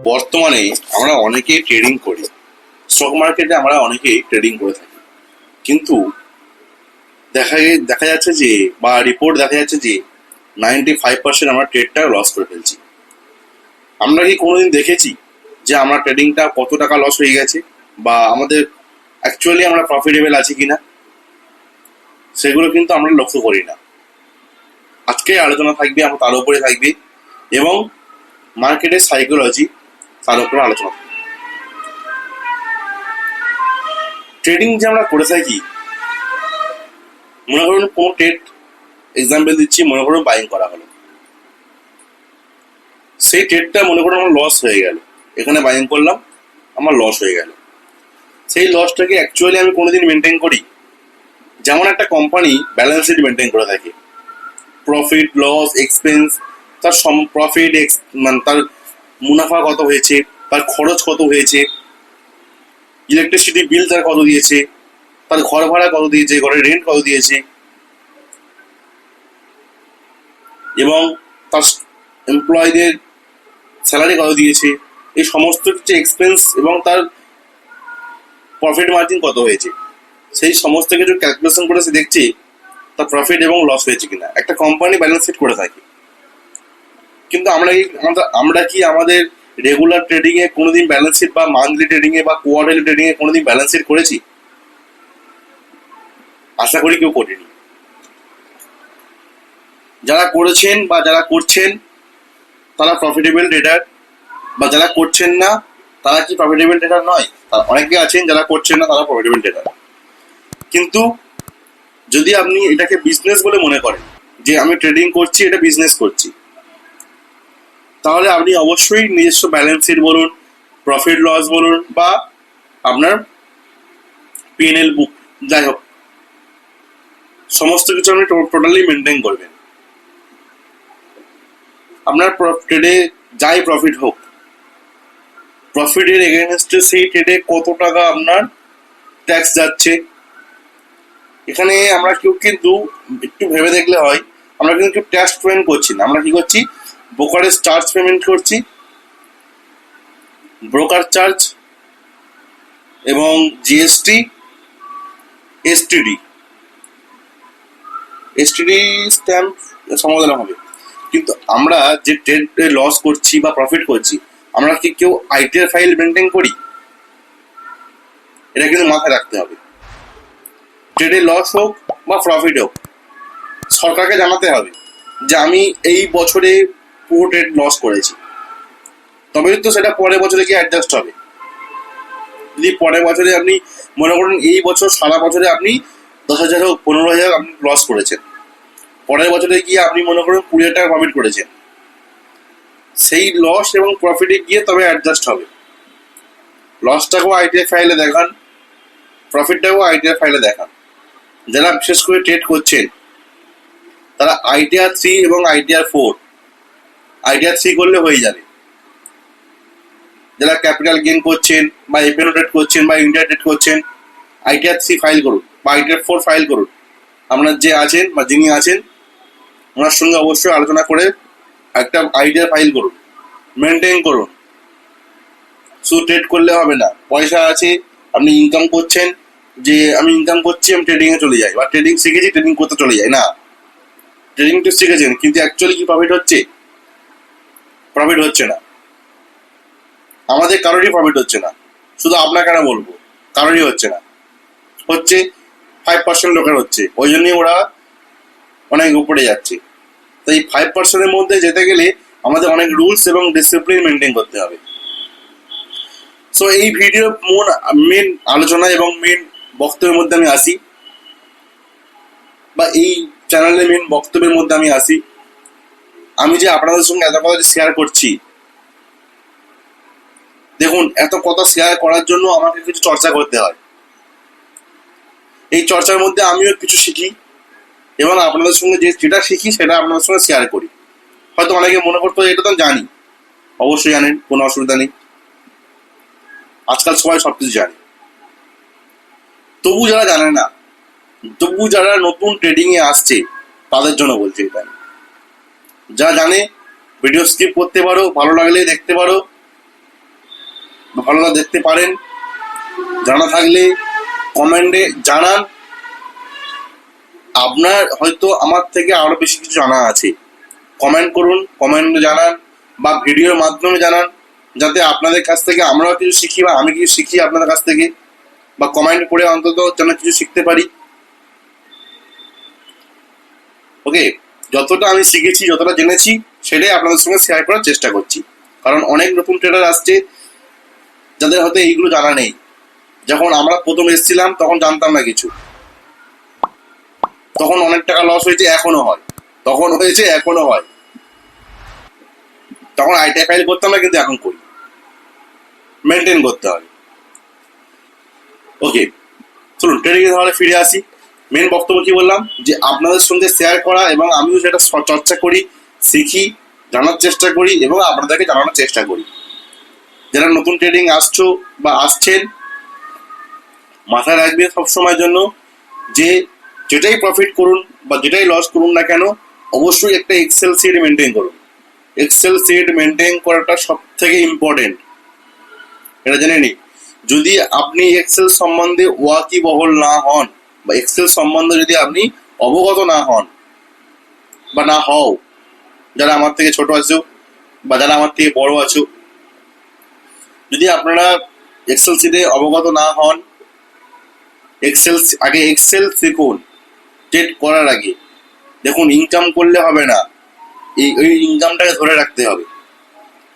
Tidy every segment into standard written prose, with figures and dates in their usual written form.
বর্তমানে আমরা অনেকেই ট্রেডিং করি, স্টক মার্কেটে আমরা অনেকেই ট্রেডিং করে থাকি, কিন্তু দেখা যাচ্ছে যে বা রিপোর্ট দেখা যাচ্ছে যে 95% আমরা ট্রেডটা লস করে ফেলছি। আমরা কি কোনোদিন দেখেছি যে আমরা ট্রেডিংটা কত টাকা লস হয়ে গেছে বা আমাদের অ্যাকচুয়ালি আমরা প্রফিটেবল আছি কিনা? সেগুলো কিন্তু আমরা লক্ষ্য করি না। আজকে আলোচনা থাকবে আমরা তার উপরে থাকবে, এবং মার্কেটের সাইকোলজি তার উপরে আলোচনা থাকবে। ট্রেডিং যে আমরা করে থাকি, মনে করুন কোনো ট্রেড এক্সাম্পল দিচ্ছি, মনে করুন বাইং করা হলো, সেই ট্রেডটা মনে করুন আমার লস হয়ে গেল, এখানে বাইং করলাম, আমার লস হয়ে গেল। সেই লসটাকে অ্যাকচুয়ালি আমি কোনোদিন মেনটেন করি? যেমন একটা কোম্পানি ব্যালেন্স শিট মেনটেন করে থাকে, প্রফিট লস এক্সপেন্স, তার প্রফিট মানে তার মুনাফা কত হয়েছে, তার খরচ কত হয়েছে, ইলেকট্রিসিটি বিল তার কত দিয়েছে, তার ঘর ভাড়া কত দিয়েছে, ঘরের রেন্ট কত দিয়েছে, এবং তার এমপ্লয়ীদের স্যালারি কত দিয়েছে, এই সমস্ত কিছু এক্সপেন্স এবং তার প্রফিট মার্জিন কত হয়েছে, সেই সমস্ত কিছু ক্যালকুলেশন করে সে দেখছে তার প্রফিট এবং লস হয়েছে কিনা। একটা কোম্পানি ব্যালেন্স শিট করে থাকে, কিন্তু আমরা কি আমাদের রেগুলার ট্রেডিং এ কোনোদিন ব্যালেন্স শিট বা মান্থলি ট্রেডিং এ বা কোয়ার্টারলি ট্রেডিং এ কোনোদিন ব্যালেন্স শিট করেছি? আশা করি কেউ করেনি। যারা করেছেন বা যারা করছেন তারা প্রফিটেবল ট্রেডার, বা যারা করছেন না তারা কি প্রফিটেবল ট্রেডার নয়? অনেকে আছেন যারা করছেন না তারা প্রফিটেবল ট্রেডার। কিন্তু যদি আপনি এটাকে বিজনেস বলে মনে করেন যে আমি ট্রেডিং করছি, এটা বিজনেস করছি, তাহলে আপনি অবশ্যই নিজস্ব ব্যালেন্স শিট বলুন, প্রফিট লস বলুন, বা আপনার পিএনএল বুক, যাই হোক, সমস্ত কিছু আপনি টোটালি মেনটেন করবেন। আপনার ট্রেডে যাই প্রফিট হোক, প্রফিটের এগেনস্টে সেই ট্রেডে কত টাকা আপনার ট্যাক্স যাচ্ছে, এখানে আমরা কেউ কিন্তু একটু ভেবে দেখলে হয়, আমরা কিন্তু ট্যাক্স পেমেন্ট করছি না। আমরা কি করছি? ব্রোকারেজ চার্জ পেমেন্ট করছি, ব্রোকার চার্জ এবং জিএসটি, এসটিডি স্ট্যাম্প সমাধান হবে। কিন্তু আমরা যে ট্রেডে লস করছি বা প্রফিট করছি, আমরা কি কেউ আইটিআর ফাইল মেনটেন করি? এটা কিন্তু মাথায় রাখতে হবে। ট্রেডে লস হোক বা প্রফিট হোক, সরকারকে জানাতে হবে যে আমি এই বছরে পুরো ট্রেড লস করেছি, তবে তো সেটা পরের বছরে গিয়ে অ্যাডজাস্ট হবে। যদি পরের বছরে আপনি মনে করেন এই বছর সারা বছরে আপনি 10,000 হোক 15,000 আপনি লস করেছেন, পরের বছরে গিয়ে আপনি মনে করেন 20,000 টাকা প্রফিট করেছেন, সেই লস এবং প্রফিটে গিয়ে তবে অ্যাডজাস্ট হবে। লসটাকেও আইটিআর ফাইলে দেখান, প্রফিটটাকেও আইটিআর ফাইলে দেখান। যারা বিশেষ করে ট্রেড করছেন তারা আইটিআর 3 এবং আইটিআর 4, আইটিআর 3 করলে হয়ে যাবে। যারা ক্যাপিটাল গেইন করছেন বা এফএনও ট্রেড করছেন বা ইন্ডিয়া ট্রেড করছেন, আইটিআর 3 ফাইল করুন বা আইটিআর 4 ফাইল করুন। আপনার যে আছেন বা যিনি আছেন ওনার সঙ্গে অবশ্যই আলোচনা করে একটা আইটিআর ফাইল করুন, মেনটেন করুন। শুধু ট্রেড করলে হবে না, পয়সা আছে, আপনি ইনকাম করছেন, যে আমি ইনকাম করছি আমি ট্রেডিং এ চলে যাই, বা ট্রেডিং শিখেছি ট্রেডিং করতে চলে যাই, না। ট্রেডিং তো শিখেছেন, কিন্তু অ্যাকচুয়ালি কি প্রফিট হচ্ছে? প্রফিট হচ্ছে না। আমাদের কারোরই প্রফিট হচ্ছে না, শুধু আপনার কেন বলবো, কারোরই হচ্ছে না। হচ্ছে 5% লোকের হচ্ছে, ওই জন্যই ওরা অনেক উপরে যাচ্ছে। তো এই 5%-এর মধ্যে যেতে গেলে আমাদের অনেক রুলস এবং ডিসিপ্লিন মেনটেন করতে হবে। সো এই ভিডিওর মেন আলোচনা এবং মেন বক্তব্যের মধ্যে আমি আসি, বা এই চ্যানেলের মেন বক্তব্যের মধ্যে আমি আসি। আমি যে আপনাদের সঙ্গে এত কথা শেয়ার করছি, দেখুন, এত কথা শেয়ার করার জন্য আমাকে কিছু চর্চা করতে হয়। এই চর্চার মধ্যে আমিও কিছু শিখি, এবং আপনাদের সঙ্গে যেটা শিখি সেটা আপনাদের সঙ্গে শেয়ার করি। হয়তো অনেকে মনে করতো এটা তো জানি, অবশ্যই জানেন, কোনো অসুবিধা নেই, আজকাল সবাই সবকিছু জানে। তবু যারা জানে না, তবু যারা নতুন ট্রেডিং এ আসছে তাদের জন্য বলছি এটা। যা জানে ভিডিও স্কিপ করতে পারো, ভালো লাগলে দেখতে পারো, ভালো দেখতে পারেন, জানা থাকলে কমেন্টে জানান। আপনার হয়তো আমার থেকে আরো বেশি কিছু জানা আছে, কমেন্ট করুন, কমেন্টে জানান বা ভিডিওর মাধ্যমে জানান, যাতে আপনাদের কাছ থেকে আমরাও কিছু শিখি বা আমি কিছু শিখি আপনাদের কাছ থেকে, বা কমেন্ট করে অন্তত যেন কিছু শিখতে পারি। ওকে, যতটা আমি শিখেছি, যতটা জেনেছি, সেটাই আপনাদের সঙ্গে শেয়ার করার চেষ্টা করছি। কারণ অনেক নতুন ট্রেডার আসছে যাদের হয়তো এইগুলো জানা নেই। যখন আমরা প্রথম এসেছিলাম তখন জানতাম না কিছু, তখন অনেক টাকা লস হয়েছে, এখনো হয়, তখন হয়েছে, এখনো হয়। তখন আইটিআই ফাইল করতাম না, কিন্তু এখন করি। মেনটেন করতে হবে। ওকে, চলুন ট্রেডিং এ তাহলে ফিরে আসি। মেন বক্তব্য কি বললাম, যে আপনাদের সঙ্গে শেয়ার করা এবং আমিও সেটা চর্চা করি, শিখি, জানার চেষ্টা করি এবং আপনাদেরকে জানানোর চেষ্টা করি। যারা নতুন ট্রেডিং আসছো বা আসছেন, মাথায় রাখবে সবসময়ের জন্য যে যেটাই প্রফিট করুন বা যেটাই লস করুন না কেন, অবশ্যই একটা এক্সেল শিট মেনটেন করুন। এক্সেল শিট মেনটেন করাটা সব থেকে ইম্পর্টেন্ট, এটা জেনে নিই। যদি আপনি এক্সেল সম্বন্ধে ওয়াকিবহল না হন বা এক্সেল সম্বন্ধে যদি আপনি অবগত না হন বা না হও, যারা আমার থেকে ছোট আছো বা যারা আমার থেকে বড় আছো, যদি আপনারা এক্সেল শিটে অবগত না হন, আগে এক্সেল শিখুন। ট্রেড করার আগে দেখুন, ইনকাম করলে হবে না, এই ইনকামটাকে ধরে রাখতে হবে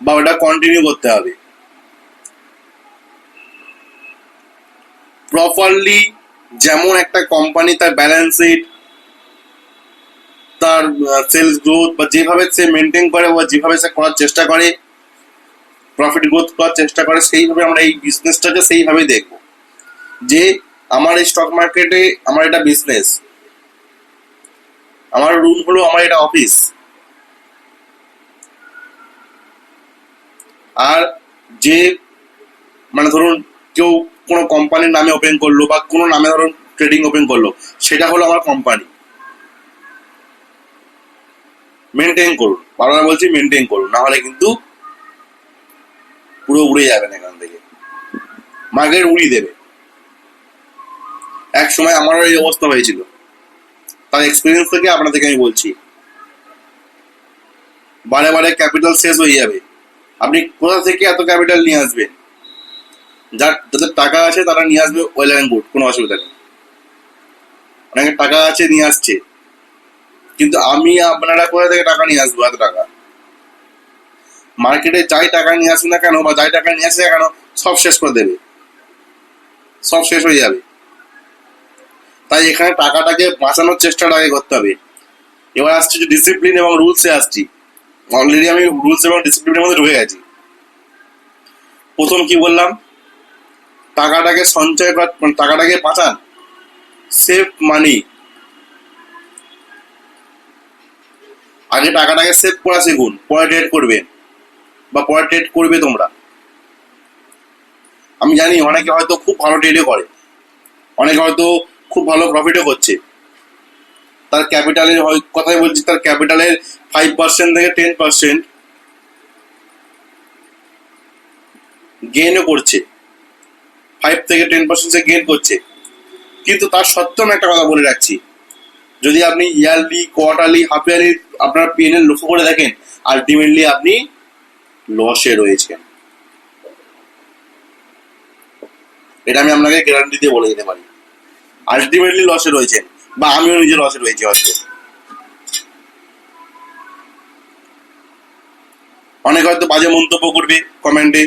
বা ওটা কন্টিনিউ করতে হবে। প্রপারলি যেমন একটা কোম্পানি তার ব্যালেন্স শিট, তার সেলস গ্রোথ বা যেভাবে সে মেনটেন করে বা যেভাবে সে করার চেষ্টা করে, প্রফিট গ্রোথ করার চেষ্টা করে, সেইভাবে আমরা এই বিজনেসটাকে সেইভাবে দেখব। যে আমার এই স্টক মার্কেটে আমার এটা বিজনেস, আমার রুম হলো আমার এটা অফিস। আর যে মানে ধরুন কেউ কোনো কোম্পানির নামে ওপেন করলো বা কোনো নামে ধরুন ট্রেডিং ওপেন করলো, সেটা হলো আমার কোম্পানি। মেনটেন করুন, বারবার বলছি মেনটেন করুন, না হলে কিন্তু পুরো উড়ে যাবেন এখান থেকে, মার্কেট উড়িয়ে দেবে। এক সময় আমারও এই অবস্থা হয়েছিল, তার এক্সপিরিয়েন্স থেকে আপনাদেরকে আমি বলছি। বারে বারে ক্যাপিটাল শেষ হয়ে যাবে, আপনি কোথা থেকে এত ক্যাপিটাল নিয়ে আসবেন? যাদের টাকা আছে তারা নিয়ে আসবে, ওয়েল অ্যান্ড গুড, কোনো অসুবিধা নেই। অনেকের টাকা আছে, নিয়ে আসছে, কিন্তু আমি আপনারা কোথা থেকে টাকা নিয়ে আসবো? এত টাকা মার্কেটে যাই টাকা নিয়ে আসুন না কেন বা যাই টাকা নিয়ে আসে না কেন, সব শেষ করে দেবে, সব শেষ হয়ে যাবে। তাই এখানে টাকাটাকে বাঁচানোর চেষ্টাটা আগে করতে হবে। এবার আসছি যে ডিসিপ্লিন এবং রুলসে আসছি। অলরেডি আমি রুলস এবং ডিসিপ্লিনের মধ্যে ঢুকে গেছি। প্রথম কি বললাম, টাকাটাকে সঞ্চয় করা, টাকাটাকে বাঁচান, সেভ মানি। আগে টাকাটাকে সেভ করা শিখুন, পরে ট্রেড করবেন বা পরে ট্রেড করবে তোমরা। আমি জানি অনেকে হয়তো খুব ভালো ট্রেডও করে, অনেকে হয়তো খুব ভালো প্রফিটও করছে। তার ক্যাপিটালের কথাই বলছি, তার ক্যাপিটালের 5% থেকে 10% গেইনও করছে, 5 থেকে 10% সে গেইন করছে। কিন্তু তার সত্ত্বেও আমি একটা কথা বলে রাখছি, যদি আপনি ইয়ারলি, কোয়ার্টারলি, হাফ ইয়ারলি আপনার পিএনএল লক্ষ্য করে দেখেন, আলটিমেটলি আপনি লসে রয়েছেন। এটা আমি আপনাকে গ্যারান্টি দিয়ে বলে দিতে পারি, আলটিমেটলি লসে রয়েছেন, বা আমিও নিজে লসে রয়েছি হয়তো। অনেক হয়তো বাজে মন্তব্য করবে কমেন্টে,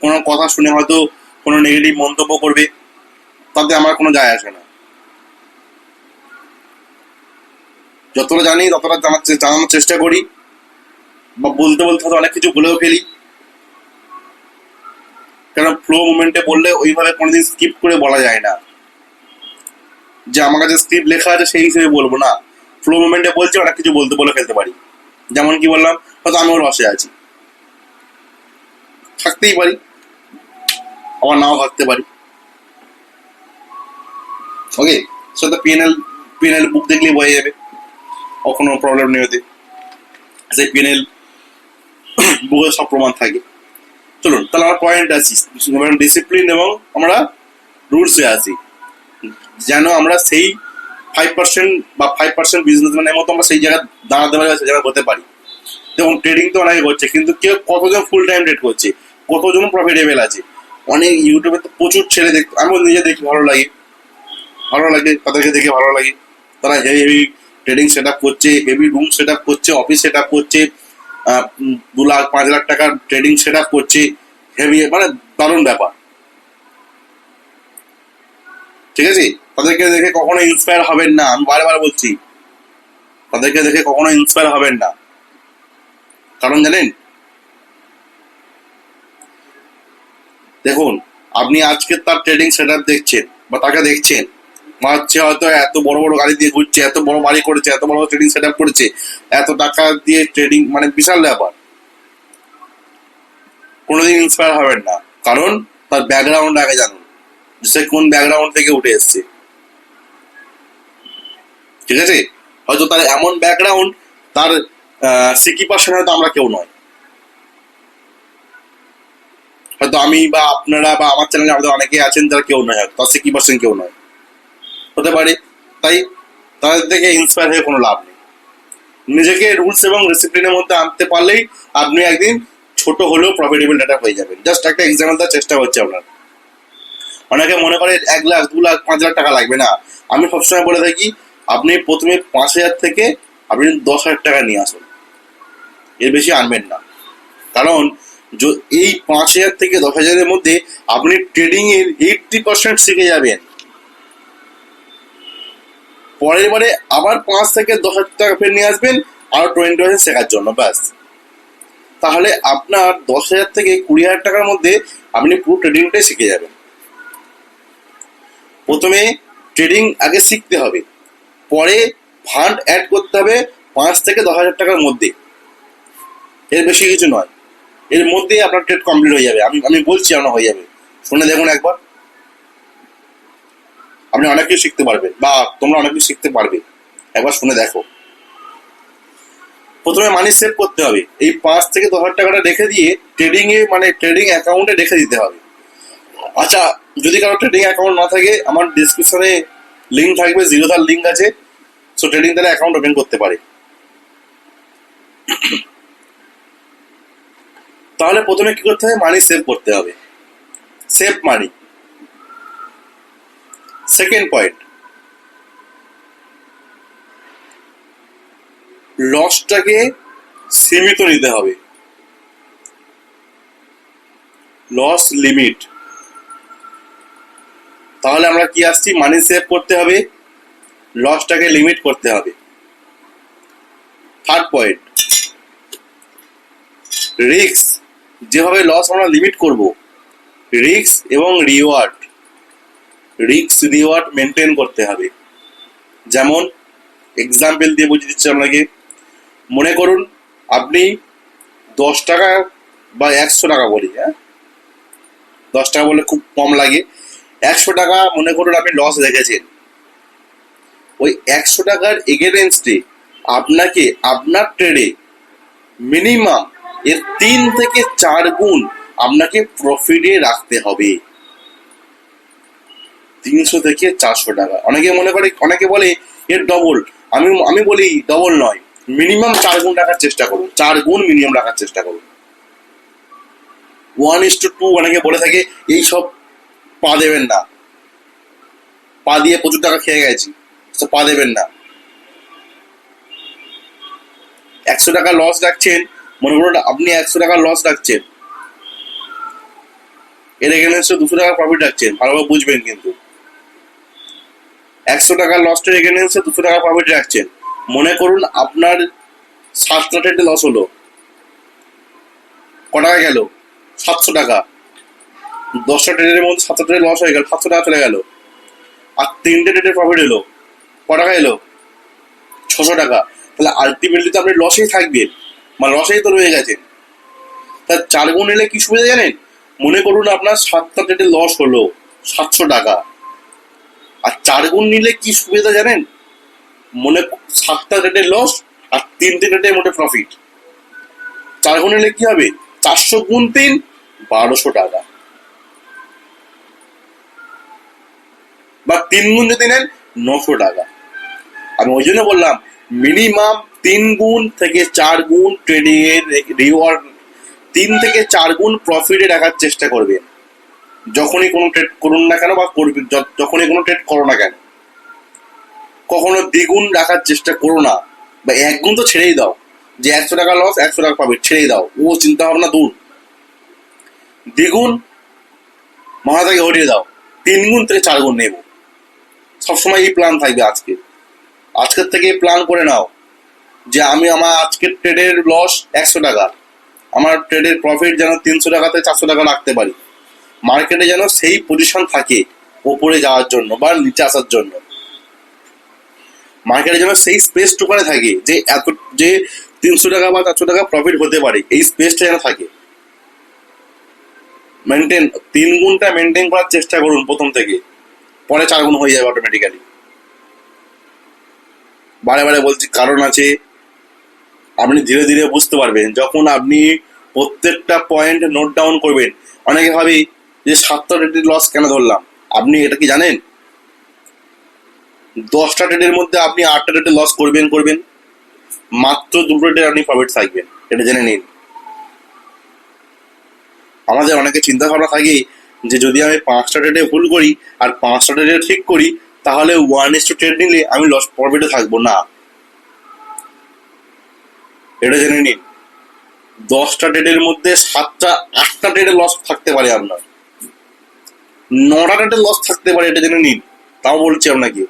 কোনো কথা শুনে হয়তো কোনো নেগেটিভ মন্তব্য করবে, তাতে আমার কোনো যায় আসে না। যতটা জানি ততটা জানানোর চেষ্টা করি, বা বলতে বলতে হয়তো অনেক কিছু বলেও ফেলি। কারণ ফ্লো মুভমেন্টে বললে ওইভাবে কোনোদিন স্কিপ করে বলা যায় না, যে আমার কাছে স্ক্রিপ্ট লেখা আছে সেই হিসেবে বলবো না। ফ্লো মুভমেন্টে বলছি, অনেক কিছু বলে ফেলতে পারি। যেমন কি বললাম, হয়তো আমিও লসে আছি, থাকতেই পারি, আবার নাও থাকতে পারি। ওকে, সেটা পিএনএল বুক দেখলেই বোঝা যাবে, কখনো প্রবলেম নেই ওতে। সেই পিএনএল বুকে সব প্রমাণ থাকে। চলুন তাহলে আমরা পয়েন্ট আসি, ডিসিপ্লিন এবং আমরা রুলসে আসি, যেন আমরা সেই 5% বা 5% বিজনেসম্যানের মতো আমরা সেই জায়গায় দাঁড়াতে পারি, সেই জায়গায় হতে পারি। যেমন ট্রেডিং তো অনেকে করছে, কিন্তু কেউ কতজন ফুল টাইম ট্রেড করছে, কতজন প্রফিটেবল আছে। অনেক ইউটিউবে তো প্রচুর ছেলে দেখতে, আমিও নিজে দেখি, ভালো লাগে তাদেরকে দেখে ভালো লাগে। তারা heavy heavy trading set up করছে, হেভি রুম সেট আপ করছে, অফিস সেট আপ করছে, 2 লাখ 5 লাখ টাকার ট্রেডিং সেট আপ করছে, হেভি, মানে দারুণ ব্যাপার। ঠিক আছে, তাদেরকে দেখে কখনো ইন্সপায়ার হবেন না, আমি বারবার বলছি, তাদেরকে দেখে কখনো ইন্সপায়ার হবেন না। কারণ জানেন, দেখুন আপনি আজকে তার ট্রেডিং সেট আপ দেখছেন বা তাকে দেখছেন, হচ্ছে হয়তো এত বড় বড় গাড়ি দিয়ে ঘুরছে, এত বড় বাড়ি করেছে, এত বড় ট্রেডিং সেট আপ করেছে, এত টাকা দিয়ে ট্রেডিং, মানে বিশাল ব্যাপার। কোনোদিন ইন্সপায়ার হবেন না, কারণ তার ব্যাকগ্রাউন্ড আগে জানুন, সে কোন ব্যাকগ্রাউন্ড থেকে উঠে এসছে। ঠিক আছে, হয়তো তার এমন ব্যাকগ্রাউন্ড, তার 60% হয়তো আমরা কেউ নয়, হয়তো আমি বা আপনারা বা আমার চ্যানেলে আমাদের অনেকে আছেন যারা কেউ নয়, হয়তো তার 60% কেউ নয়, হতে পারে। তাই তাদের থেকে ইন্সপায়ার হয়ে কোনো লাভ নেই। নিজেকে রুলস এবং ডিসিপ্লিনের মধ্যে আনতে পারলেই আপনি একদিন ছোট হলেও প্রফিটেবল ডাটা হয়ে যাবেন। জাস্ট একটা এক্সাম্পল দেওয়ার চেষ্টা করছি আপনার। অনেকে মনে করে 1 লাখ 2 লাখ 5 লাখ টাকা লাগবে না। আমি সবসময় বলে থাকি, আপনি প্রথমে 5,000 থেকে আপনি 10,000 টাকা নিয়ে আসুন, এর বেশি আনবেন না। কারণ এই 5,000 থেকে 10,000 এর মধ্যে আপনি ট্রেডিং এর 80% শিখে যাবেন। পরের বারে আবার 5 থেকে 10,000 টাকা ফের নিয়ে আসবেন আরো 20% শেখার জন্য, ব্যাস। তাহলে আপনার 10,000 থেকে 20,000 টাকার মধ্যে আপনি পুরো ট্রেডিংটাই শিখে যাবেন। প্রথমে ট্রেডিং আগে শিখতে হবে, পরে ফান্ড অ্যাড করতে হবে 5 থেকে 10,000 টাকার মধ্যে, এর বেশি কিছু নয়। এর মধ্যেই আপনার ট্রেড কমপ্লিট হয়ে যাবে। আমি বলছি আপনার হয়ে যাবে, শুনে দেখুন একবার, আপনি অনেক কিছু শিখতে পারবেন, বা তোমরা অনেক কিছু শিখতে পারবে, একবার শুনে দেখো। প্রথমে মানি সেভ করতে হবে, এই 5 থেকে 10,000 টাকাটা রেখে দিয়ে ট্রেডিং এ, মানে ট্রেডিং অ্যাকাউন্টে রেখে দিতে হবে। আচ্ছা, যদি কারো ট্রেডিং অ্যাকাউন্ট না থাকে, আমার ডিসক্রিপশনে লিঙ্ক থাকবে, জিরোধার লিঙ্ক আছে, সো ট্রেডিং তারা অ্যাকাউন্ট ওপেন করতে পারে। তাহলে প্রথমে কি করতে হবে, মানি সেভ করতে হবে, সেভ মানি। সেকেন্ড পয়েন্ট, লসটাকে সীমিত নিতে হবে, লস লিমিট। তাহলে আমরা কি আসছি, মানি সেভ করতে হবে, লসটাকে লিমিট করতে হবে। থার্ড পয়েন্ট, রিস্ক, যেভাবে লস আমরা লিমিট করব, রিস্ক এবং রিওয়ার্ড মেনটেন করতে হবে। যেমন এক্সাম্পল দিয়ে বুঝিয়ে দিচ্ছি আপনাকে। মনে করুন আপনি 10 টাকা বা 100 টাকা বলি, 10 টাকা বলে খুব কম লাগে, 100 টাকা মনে করুন আপনি লস রেখেছেন। ওই 100 টাকার এগেনস্টে আপনাকে আপনার ট্রেডে মিনিমাম এর 3 থেকে 4 গুণ আপনাকে প্রফিটে রাখতে হবে। 300 থেকে 400 টাকা। অনেকে মনে করে, অনেকে বলে এর ডবল, আমি বলি ডবল নয়, মিনিমাম 4 গুণ রাখার চেষ্টা করুন, 4 গুণ মিনিমাম রাখার চেষ্টা করুন। 1:2 অনেকে বলে থাকে, এইসব পা দেবেন না, পা দিয়ে প্রচুর টাকা খেয়ে গেছি, পা দেবেন না। 100 টাকা লস রাখছেন, মনে করুন আপনি 100 টাকা লস রাখছেন, এর এগেনস্টে 200 টাকা প্রফিট রাখছেন, ভালোভাবে বুঝবেন কিন্তু। 100 টাকা লসের এগেনস্টে 200 টাকা প্রফিট রাখছেন। মনে করুন আপনার 7টা ট্রেডে লস হলো, ক টাকা গেল, 700 টাকা। 10টা ট্রেডের মধ্যে 7টা ট্রেডে লস হয়ে গেল, 700 টাকা চলে গেল। আর 3টে ট্রেডে প্রফিট এলো, ক টাকা এলো, 600 টাকা। তাহলে আলটিমেটলি তো আপনি লসেই থাকবেন, মানে লসেই তো রয়ে গেছেন। তার 4 গুণ এলে কি সুবিধা জানেন? মনে করুন আপনার 7টা ট্রেডে লস হলো 700 টাকা, আর 4 গুণ নিলে কি সুবিধা জানেন? 7টা ট্রেডে লস আর 3টে ট্রেডে মোটে প্রফিট। 4 গুণ নিলে কি হবে? 400 গুণ 3 1200 টাকা, বা 3 গুণ যদি নেন 900 টাকা। আমি ওই জন্য বললাম মিনিমাম 3 গুণ থেকে 4 গুণ ট্রেডিং এর রিওয়ার্ড, 3 থেকে 4 গুণ প্রফিটে রাখার চেষ্টা করবেন যখনই কোনো ট্রেড করুন না কেন, বা করবেন যখনই কোনো ট্রেড করো না কেন। কখনো দ্বিগুণ রাখার চেষ্টা করো না, বা 1 গুণ তো ছেড়েই দাও, যে 100 টাকা লস 100 টাকা প্রফিট ছেড়েই দাও, ও চিন্তা ভাবনা দূর। দ্বিগুণ মাথা থেকে হটিয়ে দাও, 3 গুণ থেকে 4 গুণ নেব, সবসময় এই প্ল্যান থাকবে। আজকের থেকে প্ল্যান করে নাও যে আমি আমার আজকের ট্রেডের লস 100 টাকা, আমার ট্রেডের প্রফিট যেন 300 টাকা থেকে 400 টাকা রাখতে পারি। মার্কেটে যেন সেই পজিশন থাকে ওপরে যাওয়ার জন্য বা নিচে আসার জন্য, মার্কেটে যেন সেই স্পেস টুকানে থাকে যে যে 300 টাকা বা 400 টাকা প্রফিট হতে পারে, এই স্পেসটা যেন থাকে। মেনটেন 3 গুণটা মেনটেন করার চেষ্টা করুন প্রথম থেকে, পরে 4 গুণ হয়ে যাবে অটোমেটিক্যালি। বারে বারে বলছি কারণ আছে, আপনি ধীরে ধীরে বুঝতে পারবেন যখন আপনি প্রত্যেকটা পয়েন্ট নোট ডাউন করবেন। অনেকে ভাবে যে 7টা ট্রেডের লস কেন ধরলাম, আপনি এটা কি জানেন 10টা ট্রেডের মধ্যে আপনি 8টা ট্রেডে লস করবেন, মাত্র 2টো ট্রেডে আপনি প্রফিট থাকবেন, এটা জেনে নিন। আমাদের অনেকে চিন্তা ভাবনা থাকে যে যদি আমি 5টা ট্রেডে ভুল করি আর 5টা ট্রেডে ঠিক করি তাহলে 1:2 ট্রেড নিলে আমি লস প্রফিটে থাকবো না, এটা জেনে নিন 10টা ট্রেডের মধ্যে 8টা ট্রেডে লস থাকতে পারে, আপনার 9টা ট্রেডে লস থাকতে পারে, এটা জেনে নিন। তাও বলছি আপনাকে,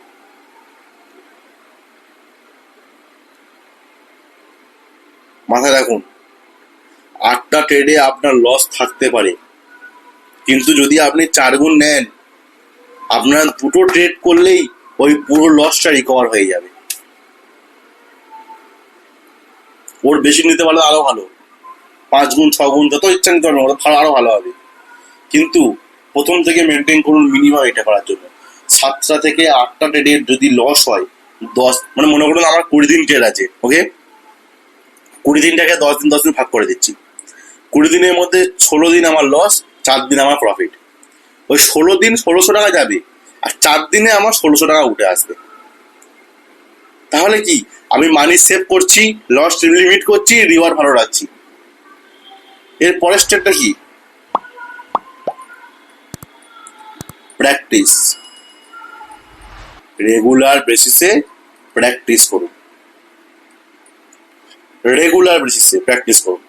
মাথায় রাখুন 8টা ট্রেডে আপনার লস থাকতে পারে, কিন্তু যদি আপনি 4 গুণ নেন আপনার 2টো ট্রেড করলেই ওই পুরো লসটা রিকভার হয়ে যাবে। ওর বেশি নিতে পারলে আরো ভালো, 5 গুণ 6 গুণ যত ইচ্ছা নিতে পারবেন, আরো ভালো হবে। কিন্তু প্রথম থেকে মেনটেন করুন মিনিমাম এটা করার জন্য। 7টা থেকে 8টা ট্রেডের যদি লস হয় 10, মানে মনে করুন আমার 20 দিন ট্রেড আছে, ওকে, 20 দিনটাকে 10 দিন ভাগ করে দিচ্ছি। 20 দিনের মধ্যে 16 দিন আমার লস, 4 দিন আমার প্রফিট। ওই 16 দিন 1600 টাকা যাবে, আর 4 দিনে আমার 1600 টাকা উঠে আসবে। তাহলে কি আমি মানি সেভ করছি, লস লিমিট করছি, রিওয়ার্ড ভালো রাখছি। এর পরের স্টেপটা কি? প্র্যাকটিস। রেগুলার বেসিসে প্র্যাকটিস করুন, রেগুলার বেসিসে প্র্যাকটিস করুন।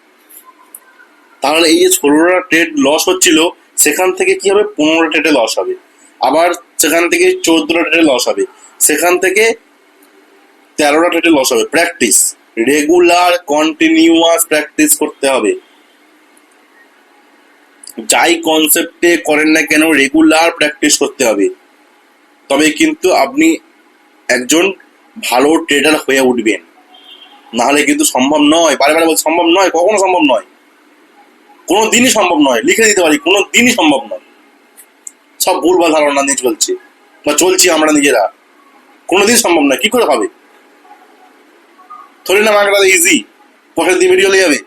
তাহলে এই যে 16টা ট্রেড লস হচ্ছিল সেখান থেকে কি হবে, 15টা ট্রেডে লস হবে, আবার সেখান থেকে 14টা ট্রেডে লস হবে, সেখান থেকে 13টা ট্রেডে লস হবে। প্র্যাকটিস, রেগুলার কন্টিনিউয়াস প্র্যাকটিস করতে হবে। যাই কনসেপ্টে করেন না কেন রেগুলার প্র্যাকটিস করতে হবে, তবে কিন্তু আপনি একজন ভালো ট্রেডার হয়ে উঠবেন। নাহলে কিন্তু সম্ভব নয়, বারে বারে বলছি সম্ভব নয়, কখনো সম্ভব নয়, কোনো দিনই সম্ভব নয়, লিখে দিতে পারি কোনো দিনই সম্ভব নয়। সব ভুলভাল ধারণা নিয়ে চলছে বা চলছি আমরা নিজেরা, কোনোদিন সম্ভব নয়। কি করে হবে? থরি না মার্কেট ইজি, পয়সা দিয়ে বেরিয়ে চলে যাবে,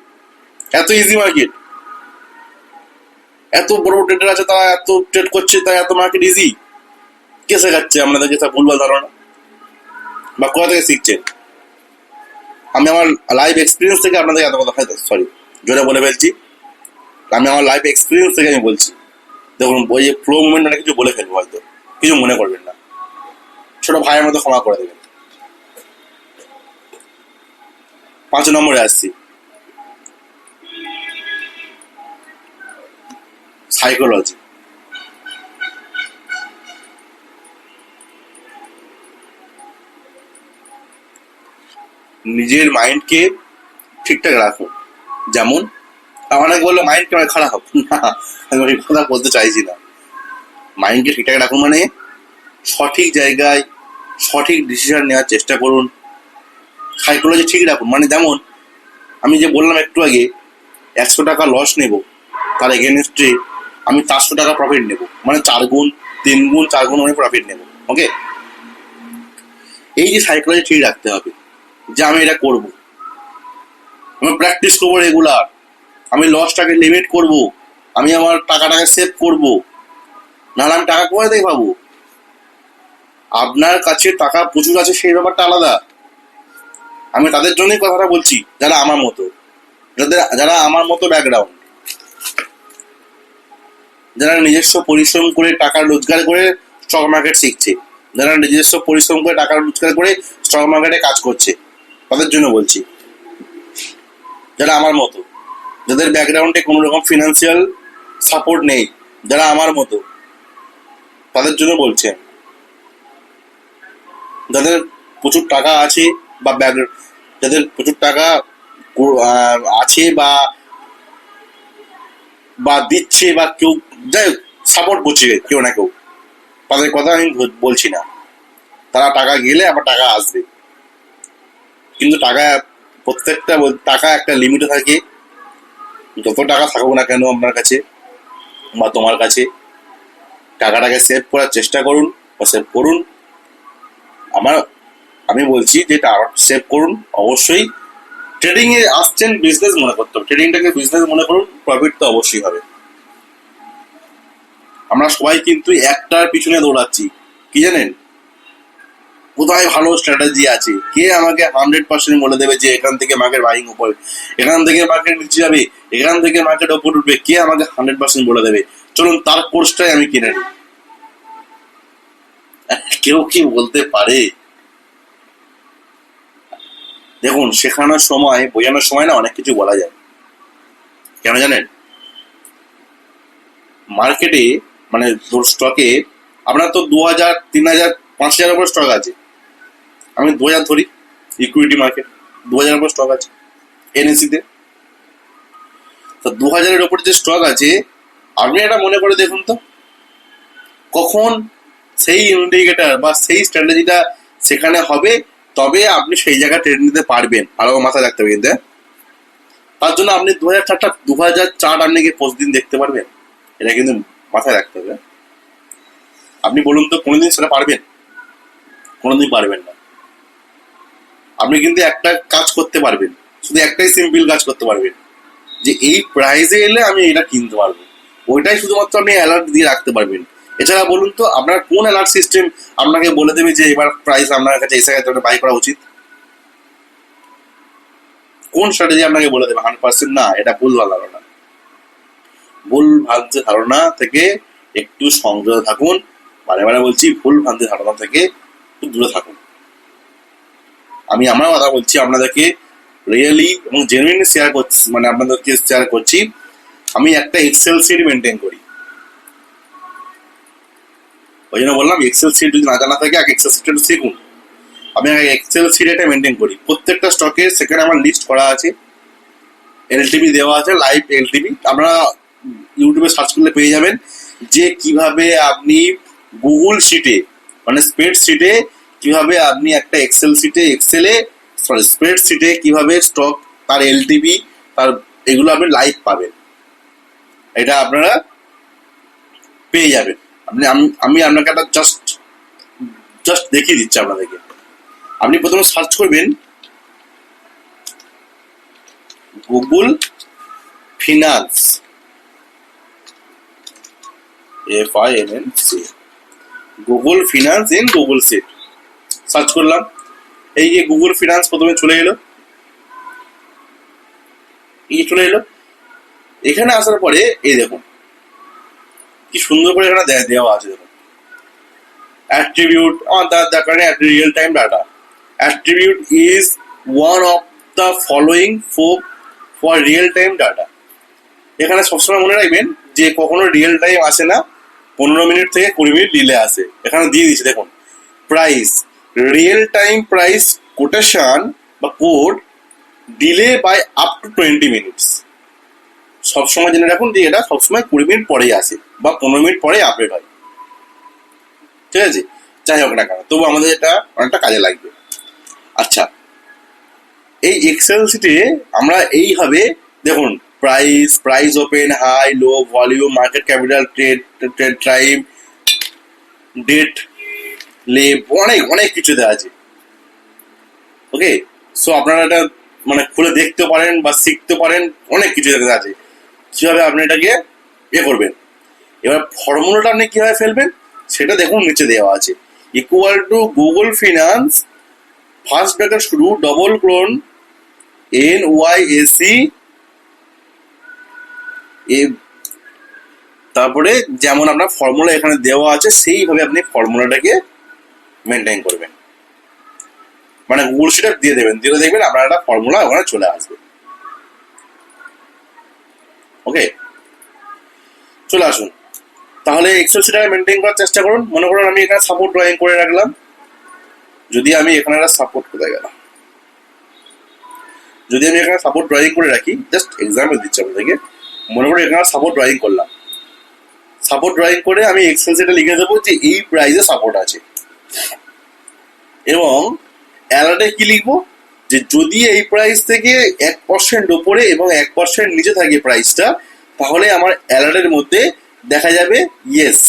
এত ইজি মার্কেট, এত বড় বড় ট্রেডার আছে তারা এত ট্রেড করছে, তাই এত মার্কেট ইজি। কে শেখাচ্ছে আপনাদেরকে সব ভুলভাল ধারণা, বা কোথা থেকে শিখছেন? আমি আমার লাইফ এক্সপিরিয়েন্স থেকে আপনাদের এত কথা, হয়তো সরি জোরে বলে ফেলছি, আমি আমার লাইফ এক্সপিরিয়েন্স থেকে আমি বলছি। দেখুন ওই যে ফ্লো মুভমেন্ট অনেক কিছু বলে ফেলবো, হয়তো কিছু মনে করবেন না, ছোট ভাইয়ের মতো ক্ষমা করে দেবেন। 5 নম্বরে আসছি, সাইকোলজি। নিজের মাইন্ডকে ঠিকঠাক রাখুন। যেমন অনেকে বললো মাইন্ড কেমন খারাপ, না আমি ওই কথা বলতে চাইছি না। মাইন্ডকে ঠিকঠাক রাখুন মানে সঠিক জায়গায় সঠিক ডিসিশন নেওয়ার চেষ্টা করুন। সাইকোলজি ঠিক রাখুন মানে যেমন আমি যে বললাম একটু আগে 100 টাকা লস নেব, তার এগেনস্টে আমি 400 টাকা প্রফিট নেব, মানে 4 গুণ 3 গুণ 4 গুণ আমি প্রফিট নেব। ওকে, এই যে সাইকোলজি ঠিক রাখতে হবে যে আমি এটা করব, আমি প্র্যাকটিস করবো রেগুলার, আমি লসটাকে লিমিট করব, আমি আমার টাকাটাকে সেভ করব, নাহলে আমি টাকা কোথায় থেকে পাবো? আপনার কাছে টাকা প্রচুর আছে সেই ব্যাপারটা আলাদা। আমি তাদের জন্যই কথাটা বলছি, যারা আমার মতো, যারা আমার মতো ব্যাকগ্রাউন্ড, যারা নিজস্ব পরিশ্রম করে টাকা রোজগার করে স্টক মার্কেট শিখছে, যারা নিজস্ব পরিশ্রম করে টাকা রোজগার করে স্টক মার্কেটে কাজ করছে, তাদের জন্য বলছি। যারা আমার মতো, যাদের ব্যাকগ্রাউন্ডে কোনো রকম ফিনান্সিয়াল সাপোর্ট নেই, যারা আমার মতো, তাদের জন্য বলছেন। যাদের প্রচুর টাকা আছে বা যাদের প্রচুর টাকা আছে বা দিচ্ছে বা কেউ, যাই সাপোর্ট করছে কেউ না কেউ, তাদের কথা আমি বলছি না। তারা টাকা গেলে আবার টাকা আসবে, কিন্তু প্রত্যেকটা টাকা একটা লিমিটে থাকে। যত টাকা থাকুক না কেন আপনার কাছে বা তোমার কাছে, টাকাটাকে সেভ করার চেষ্টা করুন বা সেভ করুন। আমি বলছি যে সেভ করুন অবশ্যই। ট্রেডিং এ আসছেন বিজনেস মনে করতে হবে, ট্রেডিংটাকে বিজনেস মনে করুন, প্রফিট তো অবশ্যই হবে। আমরা সবাই কিন্তু একটার পিছনে দৌড়াচ্ছি, কি জানেন? কোথায় ভালো স্ট্র্যাটেজি আছে, কে আমাকে 100% বলে দেবে যে এখান থেকে মার্কেট বাইং উপরে, এখান থেকে মার্কেট নিচে যাবে, এখান থেকে মার্কেট ওপর উঠবে, কে আমাকে 100% বলে দেবে? চলুন তার কোর্সটাই আমি কিনে নিই। কেউ কি বলতে পারে? দেখুন, শেখানোর সময়, বোঝানোর সময় না অনেক কিছু বলা যায়। কেন জানেন? মার্কেটে মানে স্টকে আপনার তো 2000, 3000, 5000 উপর স্টক আছে। আমি 2000 ধরি, ইকুইটি মার্কেট 2000 উপর স্টক আছে এনএসিতে। তো 2000-এর উপর যে স্টক আছে, আপনি এটা মনে করে দেখুন তো, কখন সেই ইন্ডিকেটার বা সেই স্ট্র্যাটেজিটা সেখানে হবে, তবে আপনি সেই জায়গায় ট্রেড নিতে পারবেন। আরো মাথায় রাখতে হবে কিন্তু, তার জন্য আপনি 2004 আপনি কি প্রতিদিন দেখতে পারবেন? এটা কিন্তু মাথায় রাখতে হবে। আপনি বলুন তো কোনোদিন সেটা পারবেন? কোনোদিন পারবেন না। আপনি কিন্তু একটা কাজ করতে পারবেন, শুধু একটাই সিম্পল কাজ করতে পারবেন, যে এই প্রাইসে এলে আমি এটা কিনতে পারবো। ওইটাই শুধুমাত্র আপনি অ্যালার্ট দিয়ে রাখতে পারবেন। এছাড়া বলুন তো আপনার কোন অ্যালার্ট সিস্টেম আপনাকে বলে দেবে যে এবার প্রাইস আপনার কাছে এসে গেছে, বাই করা উচিত? কোন স্ট্র্যাটেজি আপনাকে বলে দেবে 100% না এটা ভুল ধারণা? ভুল ভ্রান্তি ধারণা থেকে একটু সংযত থাকুন। বারে বারে বলছি, ভুল ভ্রান্তি ধারণা থেকে একটু দূরে থাকুন। আমি আমার কথা বলছি, আপনাদেরকে রিয়েলি এবং জেনুইনলি শেয়ার করছি, মানে আপনাদেরকে শেয়ার করছি। আমি একটা এক্সেল শিট মেনটেন করি, ওই জন্য বললাম এক্সেল শিট যদি না জানা থাকে আগে এক্সেল শিট একটু শিখুন। আমি এক্সেল শিট এটা মেনটেন করি, প্রত্যেকটা স্টকে সেখানে আমার লিস্ট করা আছে, এলটিভি দেওয়া আছে, লাইভ এলটিভি। আপনারা ইউটিউবে সার্চ করলে পেয়ে যাবেন যে কিভাবে আপনি গুগল শিটে, মানে স্প্রেড শিটে, কিভাবে আপনি একটা স্প্রেড শিটে কিভাবে স্টক, তার এলটিভি, তার এগুলো আপনি লাইভ পাবেন। এটা আপনারা পেয়ে যাবেন। আমি আপনাকে একটা জাস্ট দেখিয়ে দিচ্ছি আপনাদেরকে। আপনি প্রথমে সার্চ করবেন Google finance, FINANCE, Google finance in Google sheet search করলাম। এই যে গুগল ফিনান্স প্রথমে চলে এলো, এখানে আসার পরে এই দেখুন কি সুন্দর করে এখানে দেওয়া আছে। দেখুন attribute, the real time data attribute is one of the following for real time data। এখানে সবসময় মনে রাখবেন যে কখনো রিয়েল টাইম আসে না, 15 মিনিট থেকে 20 মিনিট ডিলে আসে। এখানে দিয়ে দিচ্ছে দেখুন, price, real time price quotation বা code delay by up to 20 minutes. সবসময় জেনে রাখুন যে এটা সবসময় 20 মিনিট পরেই আসে বা 15 মিনিট পরে আপডেট হয়। ঠিক আছে, যাই হোক না কেন, তবু আমাদের এটা অনেকটা কাজে লাগবে। আচ্ছা, এই এক্সেল শিটে আমরা এইভাবে দেখুন price open, high, low, volume, market capital, trade time, date, লেভ, অনেক কিছু দেওয়া আছে। ওকে, সো আপনারা এটা মানে খুলে দেখতে পারেন বা শিখতে পারেন, অনেক কিছু দেখা আছে কিভাবে আপনি এটাকে করবেন। এবার ফর্মুলাটা আপনি কিভাবে ফেলবেন সেটা দেখুন নিচে দেওয়া আছে, equal to Google finance first bracket শুরু ডবল ক্লোন NYSE তারপরে যেমন আপনার ফর্মুলা এখানে দেওয়া আছে সেইভাবে আপনি ফর্মুলাটাকে মেনটেন করবেন, মানে গুগল শিটে দিয়ে দেবেন, দিয়ে দেখবেন আপনার একটা ফর্মুলা ওখানে চলে আসবে। ওকে, চলে আসুন তাহলে এক্সেল শিটে মেনটেন করার চেষ্টা করুন। মনে করুন আমি এখানে সাপোর্ট ড্রয়িং করে রাখলাম, যদি আমি এখানে একটা সাপোর্ট কোথায় গেল, যদি আমি এখানে সাপোর্ট ড্রয়িং করে রাখি, জাস্ট এক্সাম্পল দিচ্ছি আপনাদেরকে, মনে করুন এখানে সাপোর্ট ড্রয়িং করলাম, সাপোর্ট ড্রয়িং করে আমি এক্সেল শিটে লিখে দেবো যে এই প্রাইসে সাপোর্ট আছে, এবং অ্যালার্টে কি লিখবো যে যদি এই প্রাইস থেকে 1% ওপরে এবং 1% নিচে থাকে প্রাইসটা, তাহলে আমার অ্যালার্টের মধ্যে দেখা যাবে ইয়েস,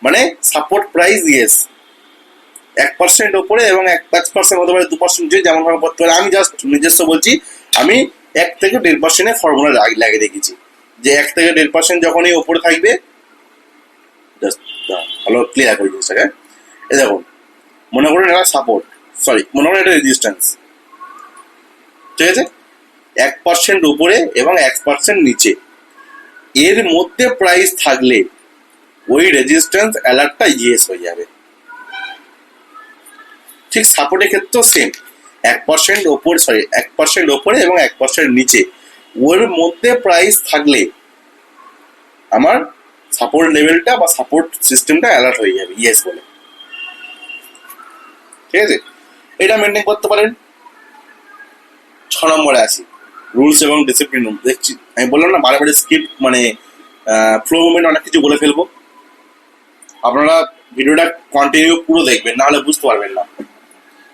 মানে সাপোর্ট প্রাইস ইয়েস, 1% ওপরে এবং 1% হতে পারে 2% নিচে, যেমন ভাবে করতে পারে। আমি জাস্ট নিজস্ব বলছি, আমি 1 থেকে 1.5% ফর্মুলা লাগিয়ে রেখেছি যে 1 থেকে 1.5% যখনই ওপরে থাকবে, জাস্ট ভালো ক্লিয়ার করে জিনিসটাকে। এ দেখুন, মনে করুন এটা সাপোর্ট, সরি মনে করুন এটা রেজিস্ট্যান্স, ঠিক আছে, 1% উপরে এবং 1% নিচে, এর মধ্যে প্রাইস থাকলে ওই রেজিস্ট্যান্স অ্যালার্টটা ইয়েস হয়ে যাবে। ঠিক সাপোর্টের ক্ষেত্রেও সেম, 1% ওপরে, সরি 1% ওপরে এবং 1% নিচে, ওর মধ্যে প্রাইস থাকলে আমার সাপোর্ট লেভেলটা বা সাপোর্ট সিস্টেমটা অ্যালার্ট হয়ে যাবে ইয়েস বলে, ঠিক আছে। এটা মেনটেন করতে পারেন। 6 নম্বরে আসি, রুলস এবং ডিসিপ্লিন। দেখছি আমি বললাম না বারে বারে স্কিপ, মানে ফ্লো মুভমেন্ট অনেক কিছু বলে ফেলবো, আপনারা ভিডিওটা কন্টিনিউ পুরো দেখবেন, নাহলে বুঝতে পারবেন না,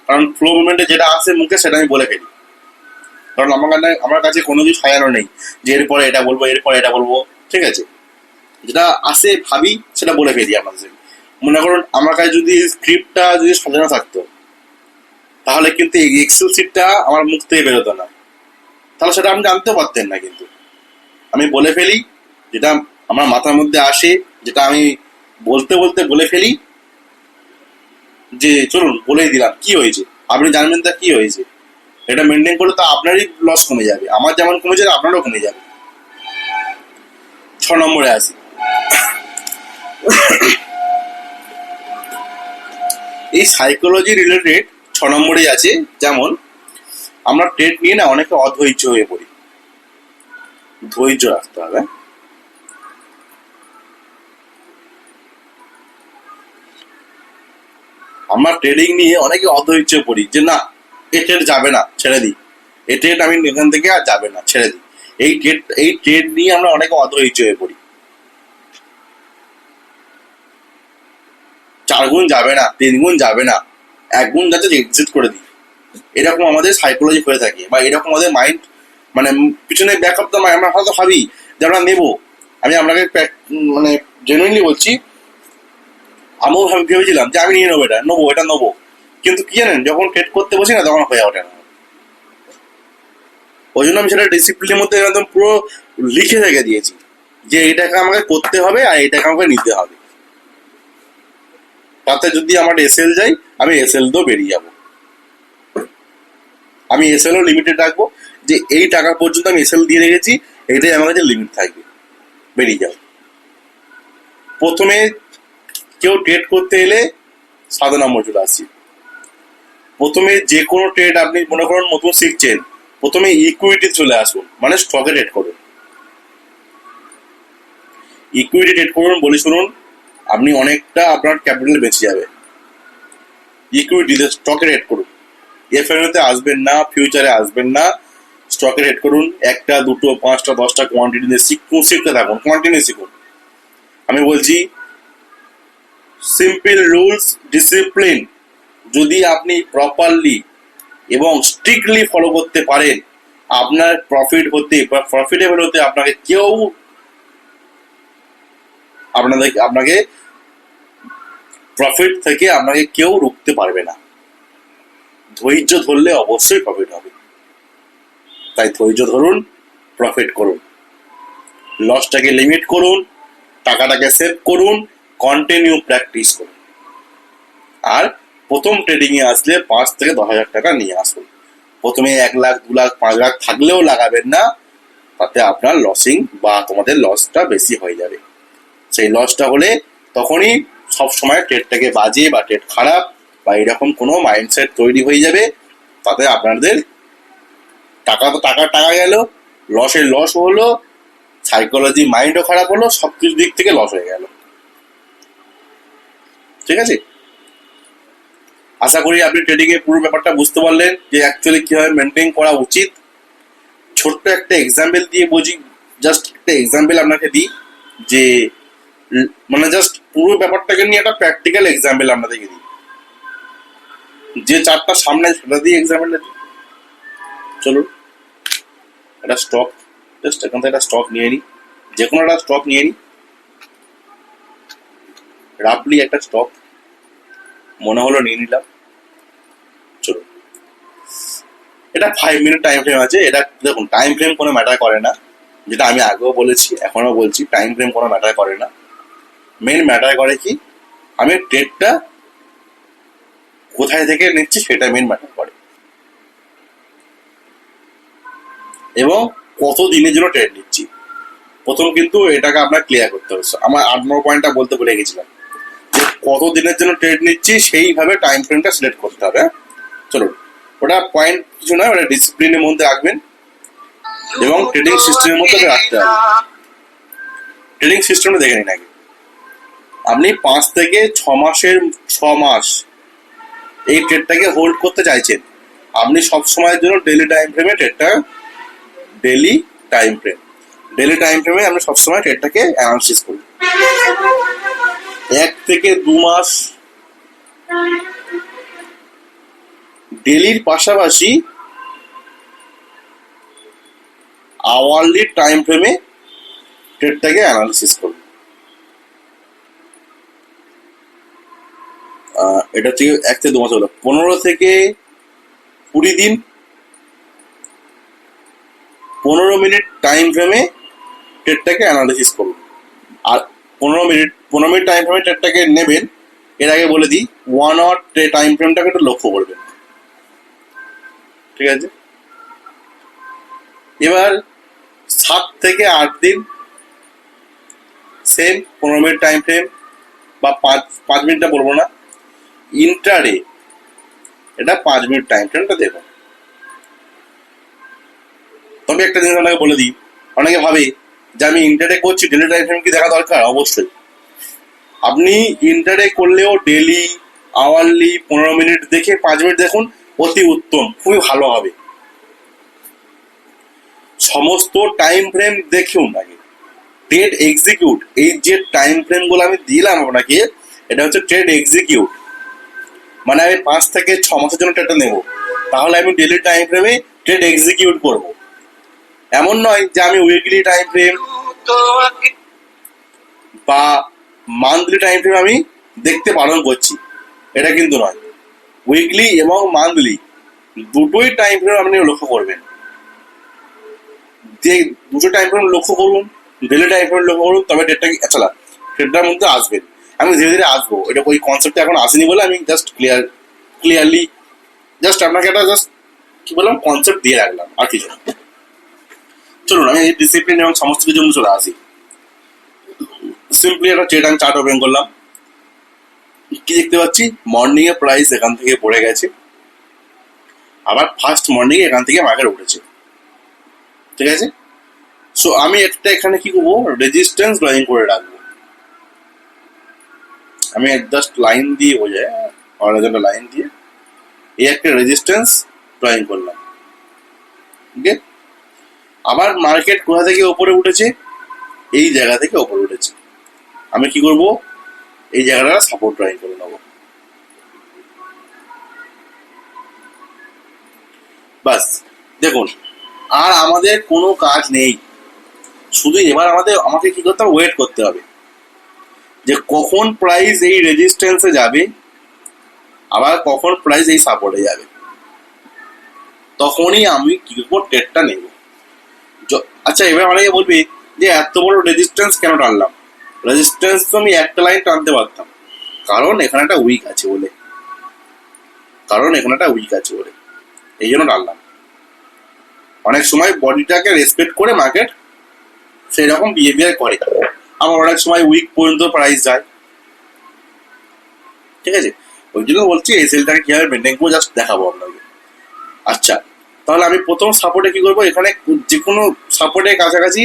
কারণ ফ্লো মুভমেন্টে যেটা আসে মুখে সেটা আমি বলে ফেলি, কারণ আমার কাছে কোনো কিছু সাজানো নেই যে এরপরে এটা বলবো এরপরে এটা বলবো, ঠিক আছে, যেটা আসে ভাবি সেটা বলে ফেলি আপনাদের। মনে করুন আমার কাছে যদি স্ক্রিপ্টটা যদি সাজানো থাকতো, তাহলে কিন্তু এই এক্সেল শিটটা আমার মুখ থেকে বেরোতো না, তাহলে সেটা আপনি জানতে পারতেন না, কিন্তু আমি বলে ফেলি যেটা আমার মাথার মধ্যে আসে, যেটা আমি বলতে বলতে বলে ফেলি, যে চলুন বলেই দিলাম কি হয়েছে, আপনি জানবেন তা কি হয়েছে। এটা মেনটেন করলে তো আপনারই লস কমে যাবে, আমার যেমন কমে যাবে আপনারও কমে যাবে। 6 নম্বরে আসি, এই সাইকোলজি রিলেটেড 6 নম্বরে আছে, যেমন আমরা ট্রেড নিয়ে না অনেকে অধৈর্য হয়ে পড়ি, ধৈর্য রাখতে হবে। আমরা ট্রেডিং নিয়ে অনেকে অধৈর্য পড়ি যে না এ ট্রেড যাবে না, ছেড়ে দিই, এই ট্রেড আমি এখান থেকে আর যাবে না, ছেড়ে দিই। এই ট্রেড নিয়ে আমরা অনেকে অধৈর্য হয়ে পড়ি, 4 গুণ যাবে না, 3 গুণ যাবে না, 1 গুণ যাচ্ছে এক্সিট করে দিই, এরকম আমাদের সাইকোলজি হয়ে থাকে, বা এরকম আমাদের মাইন্ড, মানে পিছনে ব্যাক অফ দ্য মাইন্ড আমরা হয়তো ভাবি যে আমরা নেবো। আমি আপনাকে মানে জেনুইনলি বলছি, আমিও ভেবেছিলাম যে আমি নিয়ে নেবো, এটা নেবো, কিন্তু কি জানেন যখন ট্রেড করতে বসি না তখন হয়ে ওঠে না। ওই জন্য আমি সেটা ডিসিপ্লিনের মধ্যে একদম পুরো লিখে রেখে দিয়েছি যে এইটাকে আমাকে করতে হবে আর এইটাকে আমাকে নিতে হবে, তাতে যদি আমার এসএল যাই আমি এসএল তো বেরিয়ে যাবো, আমি এসএলও লিমিটেড রাখবো যে এই টাকা পর্যন্ত আমি এসএল দিয়ে রেখেছি, এইটাই আমার কাছে লিমিট থাকবে, বেরিয়ে যাবো। প্রথমে কেউ ট্রেড করতে এলে 7 নম্বর চলে আসছি, প্রথমে যে কোনো ট্রেড আপনি মনে করুন নতুন শিখছেন, প্রথমে ইকুইটি চলে আসুন, মানে স্টকে ট্রেড করুন। ইকুইটি ট্রেড করুন বলে শুনুন, আপনি অনেকটা আপনার ক্যাপিটাল বেঁচে যাবে। ইকুইটিতে স্টকে ট্রেড করুন, এফএনওতে আসবেন না, ফিউচারে আসবেন না, স্টকে ট্রেড করুন। 1টা 2টো 5টা 10টা কোয়ান্টিটি নিয়ে শিখতে থাকুন, কন্টিনিউ শিখুন। আমি বলছি সিম্পল রুলস ডিসিপ্লিন যদি আপনি প্রপারলি এবং স্ট্রিক্টলি ফলো করতে পারেন, আপনার প্রফিটেবল হতে আপনাকে কেউ আপনাকে প্রফিট থেকে আপনাকে কেউ রুখতে পারবে না। ধৈর্য ধরলে অবশ্যই প্রফিট হবে, তাই ধৈর্য ধরুন, প্রফিট করুন। লসটাকে লিমিট করুন, টাকাটাকে সেভ করুন, কন্টিনিউ প্র্যাকটিস করুন। আর প্রথম ট্রেডিংয়ে আসলে 5 থেকে 10 হাজার টাকা নিয়ে আসুন। প্রথমে 1 লাখ 2 লাখ 5 লাখ থাকলেও লাগাবেন না, তাতে আপনার লসিং বা তোমাদের লসটা বেশি হয়ে যাবে। সেই লসটা হলে তখনই সবসময় ট্রেডটাকে বাজে বা ট্রেড খারাপ বা এরকম কোনো মাইন্ডসেট তৈরি হয়ে যাবে, তাতে আপনাদের টাকা তো টাকা গেল, লসের লস হলো, সাইকোলজি মাইন্ডও খারাপ হলো, সব কিছু দিক থেকে লস হয়ে গেল। ঠিক আছে, আশা করি আপনি ট্রেডিং এর পুরো ব্যাপারটা বুঝতে পারলেন যে অ্যাকচুয়ালি কিভাবে মেনটেন করা উচিত। ছোট্ট একটা এক্সাম্পল দিয়ে বুঝি, জাস্ট একটা এক্সাম্পল আপনাকে দিই যে মানে জাস্ট পুরো ব্যাপারটাকে নিয়ে একটা প্র্যাকটিক্যাল এক্সাম্পল আপনাদেরকে দিই। যে চারটা সামনে সেটা দিয়ে এক্সাম্পলটা দিই। চলুন একটা স্টক, জাস্ট এখান থেকে একটা স্টক নিয়ে নিই, যে কোনো একটা স্টক নিয়ে নিই, রাফলি একটা স্টক মনে হলো নিয়ে নিলাম। চলুন, এটা 5 মিনিট টাইম ফ্রেম আছে। এটা দেখুন, টাইম ফ্রেম কোনো ম্যাটার করে না, যেটা আমি আগেও বলেছি এখনো বলছি, টাইম ফ্রেম কোনো ম্যাটার করে না। মেন ম্যাটার করে কি, আমি ট্রেডটা কোথায় থেকে নিচ্ছি সেটা মেন ম্যাটার করে, এবং কত দিনের জন্য ট্রেড নিচ্ছি। প্রথম কিন্তু এটাকে আপনার ক্লিয়ার করতে হবে। আমার 8 নম্বর পয়েন্টটা বলতে ভুলে গেছিলাম, যে কত দিনের জন্য ট্রেড নিচ্ছি সেইভাবে টাইম ফ্রেমটা সিলেক্ট করতে হবে। চলুন, ওটা পয়েন্ট কিছু নয়, ওটা ডিসিপ্লিনের মধ্যে রাখবেন এবং ট্রেডিং সিস্টেমের মধ্যে রাখতে হবে। ট্রেডিং সিস্টেমটা দেখে নিন আগে। আপনি 5 থেকে 6 মাসের 6 মাস এই ট্রেডটাকে হোল্ড করতে চাইছেন, আপনি সব সময়ের জন্য ডেলি টাইম ফ্রেমে ট্রেডটা ডেলি টাইম ফ্রেমে আপনি সবসময় ট্রেডটাকে অ্যানালিসিস করুন। 1 থেকে 2 মাস ডেলির পাশাপাশি আওয়ারলি টাইম ফ্রেমে ট্রেডটাকে অ্যানালিসিস করুন। এটা হচ্ছে 1 থেকে 2 মাস হলো 15 থেকে 20 দিন 15 মিনিট টাইম ফ্রেমে ট্রেডটাকে অ্যানালিসিস করুন। আর 15 মিনিট টাইম ফ্রেমে ট্রেডটাকে নেবেন, এর আগে বলে দিই 1 আওয়ার টাইম ফ্রেমটাকে একটু লক্ষ্য করবেন। ঠিক আছে, এবার 7 থেকে 8 দিন সেম 15 মিনিট টাইম ফ্রেম বা 5 মিনিটটা বলবো না, ইন্টারডে এটা 5 মিনিট টাইম ফ্রেমটা দেখুন। তবে একটা জিনিস আপনাকে বলে দিই, অনেকে ভাবে যে আমি ইন্টারডে করছি, ডেলি টাইম ফ্রেম কি দেখা দরকার? অবশ্যই আপনি ইন্টারডে করলেও ডেলি আওয়ারলি 15 মিনিট দেখে 5 মিনিট দেখুন, অতি উত্তম, খুবই ভালো হবে। সমস্ত টাইম ফ্রেম দেখুন আগে। ট্রেড এক্সিকিউট, এই যে টাইম ফ্রেম গুলো আমি দিলাম আপনাকে, এটা হচ্ছে ট্রেড এক্সিকিউট, মানে আমি 5 থেকে 6 মাসের জন্য ট্রেডটা নেব, তাহলে আমি ডেলি টাইম ফ্রেমে ট্রেড এক্সিকিউট করব। এমন নয় যে আমি উইকলি টাইম ফ্রেম বা মান্থলি টাইম ফ্রেম আমি দেখতে বারণ করছি, এটা কিন্তু নয়। উইকলি এবং মান্থলি দুটোই টাইম ফ্রেম আপনি লক্ষ্য করবেন। যে দুটো টাইম ফ্রেম লক্ষ্য করুন, ডেলি টাইম ফ্রেম লক্ষ্য করুন, তবে ট্রেডটার মধ্যে আসবেন। আমি ধীরে ধীরে আসবো, এটা ওই কনসেপ্টটা এখন আসেনি বলে আমি জাস্ট ক্লিয়ারলি জাস্ট আপনাকে একটা জাস্ট কি বললাম কনসেপ্ট দিয়ে রাখলাম, আর কিছু না। চলুন আমি এই ডিসিপ্লিন এবং সমস্ত কিছুর জন্য চলে আসি। সিম্পলি একটা ট্রেড আমি চার্ট ওপেন করলাম, কি দেখতে পাচ্ছি, মর্নিং এ প্রাইস এখান থেকে পড়ে গেছে, আবার ফার্স্ট মর্নিং এ এখান থেকে মার্কেট উঠেছে। ঠিক আছে, সো আমি একটা এখানে কি করবো, রেজিস্ট্যান্স ড্রয়িং করে রাখবো। আমি জাস্ট লাইন দিয়ে বোঝায়, হরাইজন্টাল লাইন দিয়ে এই একটা রেজিস্ট্যান্স ড্রয়িং করলাম। ওকে, আবার মার্কেট কোথা থেকে ওপরে উঠেছে, এই জায়গা থেকে ওপরে উঠেছে, আমি কি করব, এই জায়গাটা সাপোর্ট ড্রয়িং করে নেবো। বাস, দেখুন আর আমাদের কোনো কাজ নেই, শুধু এবার আমাকে কি করতে হবে, ওয়েট করতে হবে যে কখন প্রাইস এই রেজিস্ট্যান্সে যাবে, আবার কখন প্রাইস এই সাপোর্টে যাবে, তখনই আমি কি করবো, ট্রেডটা নেব। আচ্ছা, এবার অনেকে বলবে যে এত বড় রেজিস্ট্যান্স কেন টানলাম? রেজিস্ট্যান্স তো আমি একটা লাইন টানতে পারতাম, কারণ এখানে একটা উইক আছে বলে, এই জন্য টানলাম। অনেক সময় বডিটাকে রেসপেক্ট করে মার্কেট সেই রকম বিহেভিয়ার করে, আবার অনেক সময় উইক পর্যন্ত প্রাইস যায়, ঠিক আছে? ওই জন্য বলছি এই সেলটাকে কিভাবে মেনটেন করে জাস্ট দেখাবো আপনাকে। আচ্ছা, তাহলে আমি প্রথম সাপোর্টে কি করবো, এখানে যে কোনো সাপোর্টের কাছাকাছি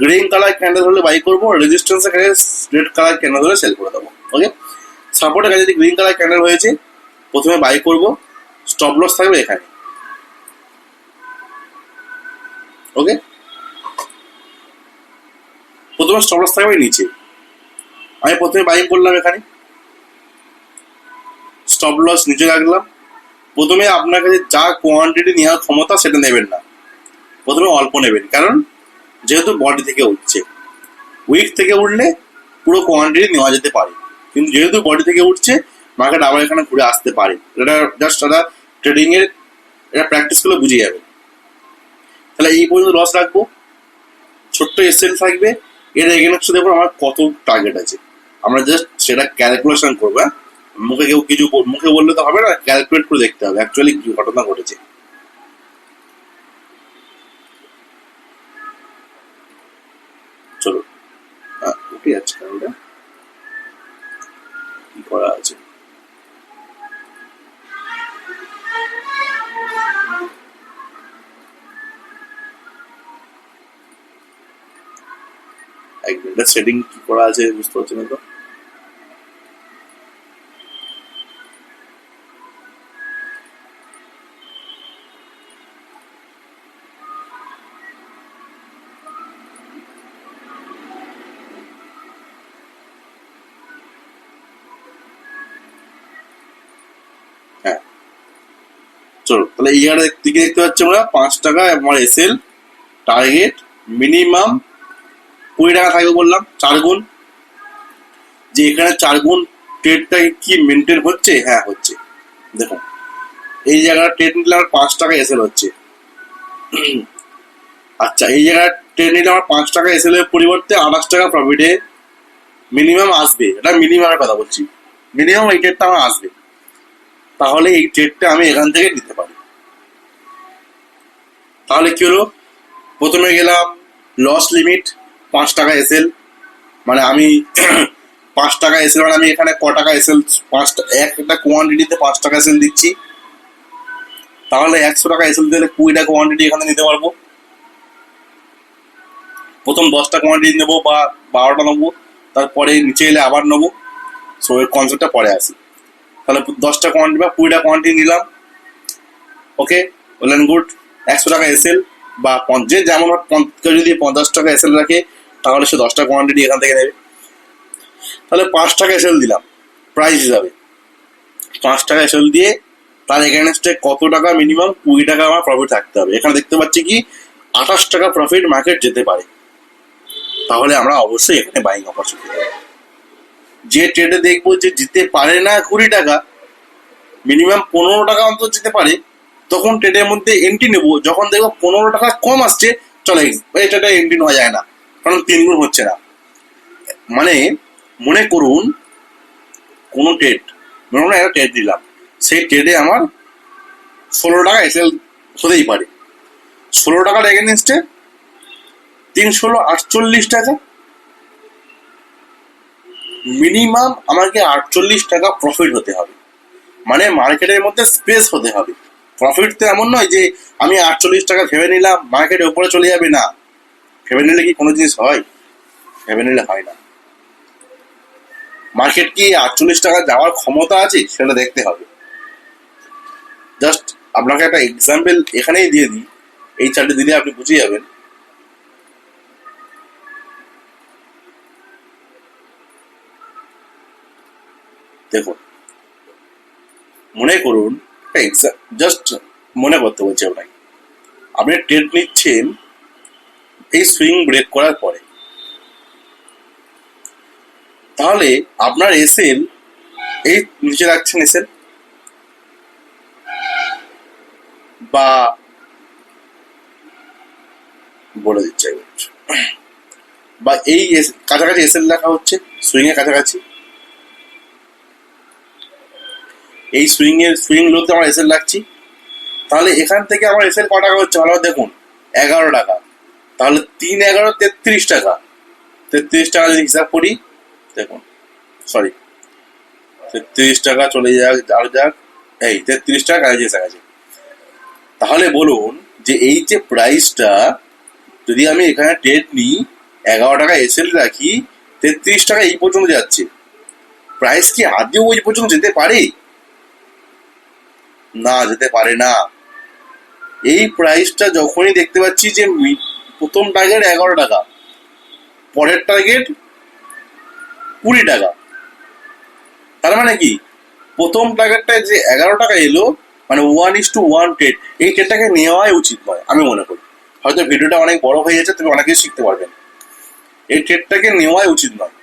গ্রিন কালার ক্যান্ডেল হলে বাই করবো, রেজিস্ট্যান্সের কাছে রেড কালার ক্যান্ডেল হলে সেল করে দেবো। ওকে, সাপোর্টের কাছে যদি গ্রিন কালার ক্যান্ডেল হয়েছে প্রথমে বাই করবো, স্টপ লস থাকবে এখানে। ওকে, প্রথমে স্টপ লস থাকবে নিচে, আমি প্রথমে বাইং করলাম, এখানে স্টপ লস নিচে রাখলাম। প্রথমে আপনার কাছে যা কোয়ান্টিটি নেওয়ার ক্ষমতা সেটা নেবেন না, প্রথমে অল্প নেবেন, কারণ যেহেতু বডি থেকে উঠছে, উইক থেকে উঠলে পুরো কোয়ান্টিটি নেওয়া যেতে পারে, কিন্তু যেহেতু বডি থেকে উঠছে মার্কেট আবার এখানে ঘুরে আসতে পারে। এটা জাস্ট একটা ট্রেডিং এর এটা প্র্যাকটিস করলে বুঝে যাবে। তাহলে এই পর্যন্ত লস রাখবো, ছোট্ট এসএল থাকবে, এর এগেনস্টে দেখুন আমার কত টার্গেট আছে, আমরা জাস্ট সেটা ক্যালকুলেশন করবো। মুখে কেউ কিছু মুখে বললে তো হবে না, ক্যালকুলেট করে দেখতে হবে অ্যাকচুয়ালি কি ঘটনা ঘটেছে। চলো উঠে যাচ্ছে, কারণটা কি করা আছে, এক মিনিটের সেটিং কি করা আছে বুঝতে পারছি না তো। হ্যাঁ, চলো তাহলে এই জায়গাটা দিকে দেখতে পাচ্ছি আমরা 5 টাকা আমার এসএল টার্গেট, মিনিমাম 20 টাকা থাকবে বললাম, 4 গুণ। যে এখানে 4 গুণ ট্রেডটা কি মেনটেন হচ্ছে? হ্যাঁ হচ্ছে, দেখুন এই জায়গাটা ট্রেড নিলে আমার 5 টাকা এসএল হচ্ছে। আচ্ছা, এই জায়গায় ট্রেড নিলে আমার 5 টাকা এসএল এর পরিবর্তে 28 টাকা প্রফিটে মিনিমাম আসবে, এটা মিনিমামের কথা বলছি, মিনিমাম এই ট্রেডটা আমার আসবে, তাহলে এই ট্রেডটা আমি এখান থেকে নিতে পারি। তাহলে কি হলো, প্রথমে গেলাম লস লিমিট 5 টাকা এসএল, মানে আমি 5 টাকা এসএল, মানে আমি এখানে ক টাকা এসএল, একটা কোয়ান্টিটিতে 5 টাকা এসএল দিচ্ছি, তাহলে 100 টাকা এসএল দিলে 20টা কোয়ান্টিটি এখানে নিতে পারবো। প্রথম 10টা কোয়ান্টিটি নেবো বা 12টা নেবো, তারপরে নিচে এলে আবার নেবো। সো এর কনসেপ্টটা পরে আসি। তাহলে 10টা কোয়ান্টিটি বা 20টা কোয়ান্টিটি নিলাম। ওকে, ওয়েল অ্যান্ড গুড। 100 টাকা এসএল বা যে যেমন কেউ যদি 50 টাকা এসএল রাখে তাহলে সে 10টা কোয়ান্টিটি এখান থেকে নেবে। তাহলে 5 টাকা এসএল দিলাম প্রাইস হিসাবে, 5 টাকা এসএল দিয়ে তার এগেনস্টে কত টাকা, মিনিমাম 20 টাকা আমার প্রফিট থাকতে হবে। এখানে দেখতে পাচ্ছি কি 28 টাকা প্রফিট মার্কেট যেতে পারে, তাহলে আমরা অবশ্যই এখানে বাইং অপরচুনিটি পাবো। যে ট্রেডে দেখবো যে জিতে পারে না 20 টাকা, মিনিমাম 15 টাকা অন্তত যেতে পারে, তখন ট্রেডের মধ্যে এন্ট্রি নেবো। যখন দেখবো 15 টাকা কম আসছে, চলে এই ট্রেডে এন্ট্রি নেওয়া যায় না, কারণ 3 গুণ হচ্ছে না। মানে মনে করুন কোনো ট্রেড, মনে করুন একটা ট্রেড দিলাম, সেই ট্রেডে আমার 16 টাকা এসএল হতেই পারে, 16 টাকার এগেনস্টে 348 টাকা, মিনিমাম আমাকে 48 টাকা প্রফিট হতে হবে। মানে মার্কেটের মধ্যে স্পেস হতে হবে। প্রফিট তো এমন নয় যে আমি 48 টাকা ভেবে নিলাম মার্কেটের উপরে চলে যাবে, না। ভেবে নিলে কি কোনো জিনিস হয়? ভেবে নিলে হয় না। মার্কেট কি 48 টাকা যাওয়ার ক্ষমতা আছে সেটা দেখতে হবে। জাস্ট আপনাকে একটা এক্সাম্পল এখানেই দিয়ে দিই, এই চার্টে দিলে আপনি বুঝে যাবেন। দেখুন, মনে করুন জাস্ট মনে করতে বলছি আপনাকে, আপনি ট্রেড নিচ্ছেন এই সুইং ব্রেক করার পরে, তাহলে আপনার এসএল এই নিচে রাখছেন এসএল, বা বলে দিচ্ছি বা এই কাছাকাছি এসএল লেখা হচ্ছে, সুইং এর কাছাকাছি, এই সুইং লোতে আমার এসএল রাখছি, তাহলে এখান থেকে আমার এসএল ক টাকা হচ্ছে ভালো দেখুন, 11 টাকা। তাহলে 3 11 33 টাকা। 33 টাকা যদি হিসাব করি, দেখুন সরি 33 টাকা চলে যাক এই 33 টাকা কাছাকাছি এসে গেছে। তাহলে বলুন যে এই যে প্রাইসটা যদি আমি এখানে ট্রেড নিই, 11 টাকা এসএল রাখি, 33 টাকা এই পর্যন্ত যাচ্ছে, প্রাইস কি আদৌ ওই পর্যন্ত যেতে পারে? না, যেতে পারে না। এই প্রাইসটা যখনই দেখতে পাচ্ছি যে প্রথম টার্গেট 11 টাকা, পরের টার্গেট 20 টাকা, তার মানে কি প্রথম টার্গেটটা যে 11 টাকা এলো, মানে 1:1 ট্রেড, এই ট্রেডটাকে নেওয়াই উচিত নয় আমি মনে করি। হয়তো ভিডিওটা অনেক বড় হয়ে যাচ্ছে, তুমি অনেক কিছু শিখতে পারবেন, এই ট্রেডটাকে নেওয়াই উচিত নয়।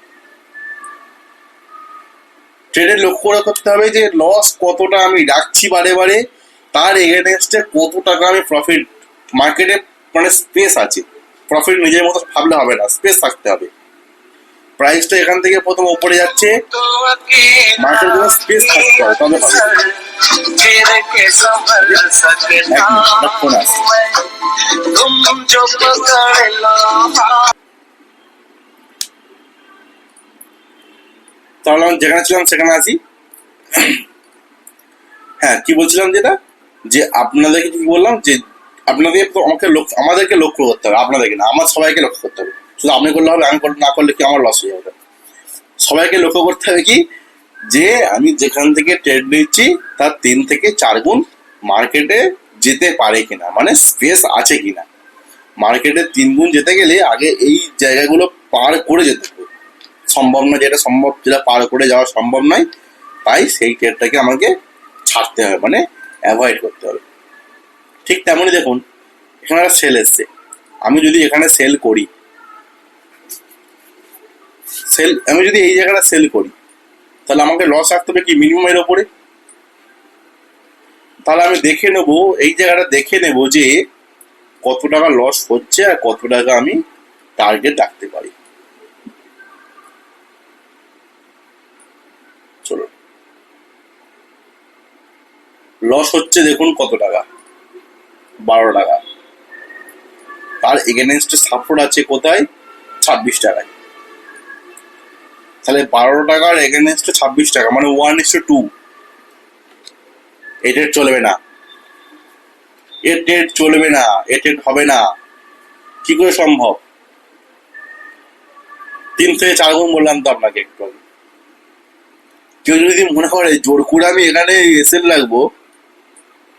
ট্রেডের লক্ষ্য করতে হবে যে লস কতটা আমি রাখছি বারে বারে, তার এগেনস্টে কত টাকা আমি প্রফিট, মার্কেটে মানে স্পেস আছে, প্রফিট নিজের মতো ভাবলে হবে না, স্পেস থাকতে হবে। প্রাইসটা এখান থেকে প্রথম উপরে যাচ্ছে, মার্কেটের জন্য স্পেস থাকতে হবে, তবে হবে। তাহলে আমি যেখানে ছিলাম সেখানে আসি। হ্যাঁ, কি বলছিলাম যেটা, যে আপনাদেরকে কি বললাম, যে আপনাদের আমাদেরকে লক্ষ্য করতে হবে, আপনাদেরকে না, আমার সবাইকে লক্ষ্য করতে হবে। শুধু আপনি করলে হবে, আমি না করলে কি আমার লস হয়ে যাবে। সবাইকে লক্ষ্য করতে হবে কি, যে আমি যেখান থেকে ট্রেড নিচ্ছি তার 3 থেকে 4 গুণ মার্কেটে যেতে পারে কিনা, মানে স্পেস আছে কিনা। মার্কেটে 3 গুণ যেতে গেলে আগে এই জায়গাগুলো পার করে যেতে হবে, সম্ভব না যেটা সম্ভব, যেটা পার করে যাওয়া সম্ভব নয়, তাই সেই ট্রেডটাকে আমাকে ছাড়তে হবে, মানে অ্যাভয়েড করতে হবে। ঠিক তেমনই দেখুন, এখানে একটা সেল এসছে, আমি যদি এখানে সেল করি, আমি যদি এই জায়গাটা সেল করি, তাহলে আমাকে লস রাখতে হবে কি মিনিমাম এর ওপরে। তাহলে আমি দেখে নেবো, এই জায়গাটা দেখে নেবো যে কত টাকা লস হচ্ছে আর কত টাকা আমি টার্গেট রাখতে পারি। চলো, লস হচ্ছে দেখুন কত টাকা, 12 টাকা। তার এগেনস্টে সাপোর্ট আছে কোথায়, 26 টাকায়। তাহলে 12 টাকার এগেনস্টে 26 টাকা, মানে 1:2। এই ট্রেড চলবে না, এর ট্রেড চলবে না, এর ট্রেড হবে না। কি করে সম্ভব? 3 থেকে 4 গুণ বললাম তো আপনাকে একটু আগে। কেউ যদি মনে করে জোর করে আমি এখানে এসএল রাখবো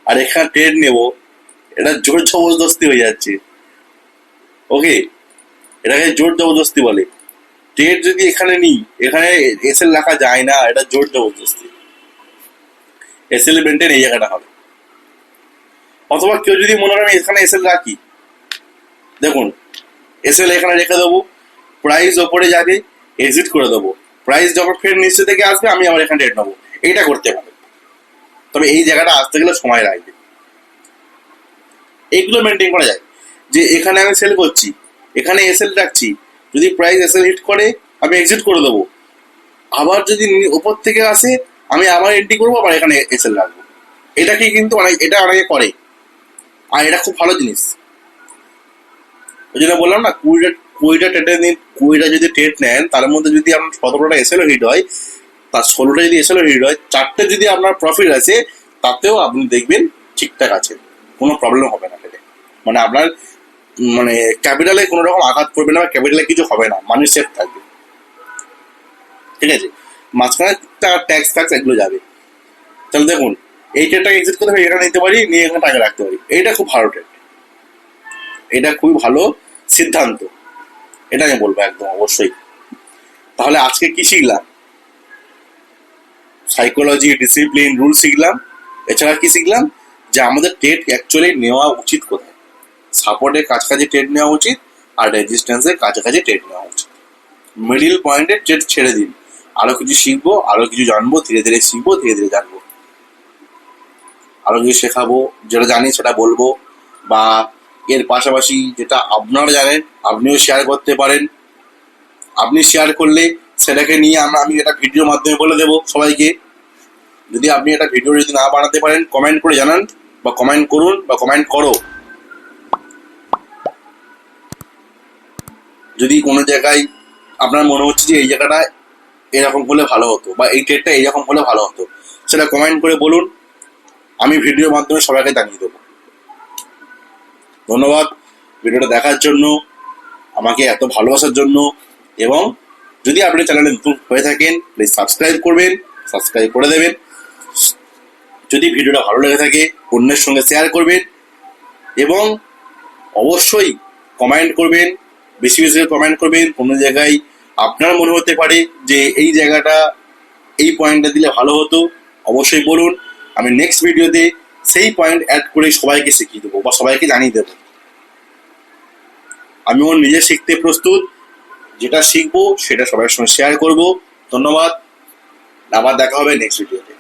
আর এখানে ট্রেড নেবো, এটা জোর জবরদস্তি হয়ে যাচ্ছে। ওকে, এটাকে জোর জবরদস্তি বলে। ট্রেড যদি এখানে নিই, এখানে এসএল রাখা যায় না, এটা জোর জবরদস্তি। এসএল মেনটেন এই জায়গাটা হবে। অথবা কেউ যদি মনে করে আমি এখানে এসএল রাখি, দেখুন এসএল এখানে রেখে দেবো, প্রাইস ওপরে যাবে, এক্সিট করে দেবো, প্রাইস যখন ফের নিচে থেকে আসবে আমি আবার এখানে ট্রেড নেবো, এইটা করতে পারে। তবে এই জায়গাটা আসতে গেলে সময় লাগবে। এইগুলো মেনটেন করা যায়, যে এখানে আমি সেল করছি, এখানে এসএল রাখছি, যদি প্রাইস এসএল হিট করে আমি এক্সিট করে দেবো, আবার যদি ওপর থেকে আসে আমি আবার এন্ট্রি করবো, আবার এখানে এসএল রাখবো। এটাকে কিন্তু এটা অনেকে করে, আর এটা খুব ভালো জিনিস। ওই জন্য বললাম না, 20টা ট্রেড নিন, 20টা যদি ট্রেড নেন, তার মধ্যে যদি আপনার 17টা এসএলও হিট হয়, তার 16টা যদি এসএলও হিট হয়, 4টে যদি আপনার প্রফিট আছে, তাতেও আপনি দেখবেন ঠিকঠাক আছে, কোনো প্রবলেম হবে না ট্রেডে। মানে আপনার মানে ক্যাপিটালে কোনো রকম আঘাত করবে না, ক্যাপিটালে কিছু হবে না, মানি সেফ থাকবে। ঠিক আছে, মাঝখানে ট্যাক্স এগুলো যাবে। তাহলে দেখুন, এই ট্রেডটাকে এক্সিট করতে হবে, এখানে নিতে পারি, নিয়ে এখানে টাকা রাখতে পারি, এইটা খুব ভালো ট্রেড, এটা খুবই ভালো সিদ্ধান্ত, এটা আমি বলবো একদম অবশ্যই। তাহলে আজকে কি শিখলাম? সাইকোলজি, ডিসিপ্লিন, রুল শিখলাম। এছাড়া কি শিখলাম? যে আমাদের ট্রেড অ্যাকচুয়ালি নেওয়া উচিত কোথায়, সাপোর্টের কাছাকাছি ট্রেড নেওয়া উচিত, আর রেজিস্ট্যান্সের কাছাকাছি ট্রেড নেওয়া উচিত। মিডিল পয়েন্টে ট্রেড ছেড়ে দিন, আরো কিছু শিখবো, আরো কিছু জানবো, ধীরে ধীরে শিখবো, ধীরে ধীরে জানবো, আরো কিছু শেখাবো, যেটা জানি সেটা বলবো, বা এর পাশাপাশি যেটা আপনারা জানেন আপনিও শেয়ার করতে পারেন। আপনি শেয়ার করলে সেটাকে নিয়ে আমি একটা ভিডিওর মাধ্যমে বলে দেবো সবাইকে। যদি আপনি একটা ভিডিও যদি না বানাতে পারেন কমেন্ট করে জানান, বা কমেন্ট করুন, বা কমেন্ট করো। যদি কোনো জায়গায় আপনার মনে হচ্ছে যে এই জায়গাটা এরকম হলে ভালো হতো, বা এই ট্রেডটা এইরকম হলে ভালো হতো, সেটা কমেন্ট করে বলুন, আমি ভিডিওর মাধ্যমে সবাইকে জানিয়ে দেবো। ধন্যবাদ ভিডিওটা দেখার জন্য, আমাকে এত ভালোবাসার জন্য। এবং যদি আপনি চ্যানেলে নতুন হয়ে থাকেন প্লিজ সাবস্ক্রাইব করবেন, সাবস্ক্রাইব করে দেবেন। যদি ভিডিওটা ভালো লেগে থাকে অন্যের সঙ্গে শেয়ার করবেন, এবং অবশ্যই কমেন্ট করবেন, বেশি বেশি কমেন্ট করবেন। কোনো জায়গায় আপনার মনে হতে পারে যে এই জায়গাটা এই পয়েন্টটা দিলে ভালো হতো, অবশ্যই বলুন। আমি নেক্সট ভিডিওতে সেই পয়েন্ট অ্যাড করে সবাইকে শিখিয়ে দেবো বা সবাইকে জানিয়ে দেবো। আমিও নিজে শিখতে প্রস্তুত, যেটা শিখবো সেটা সবার সঙ্গে শেয়ার করব। ধন্যবাদ, আবার দেখা হবে নেক্সট ভিডিওতে।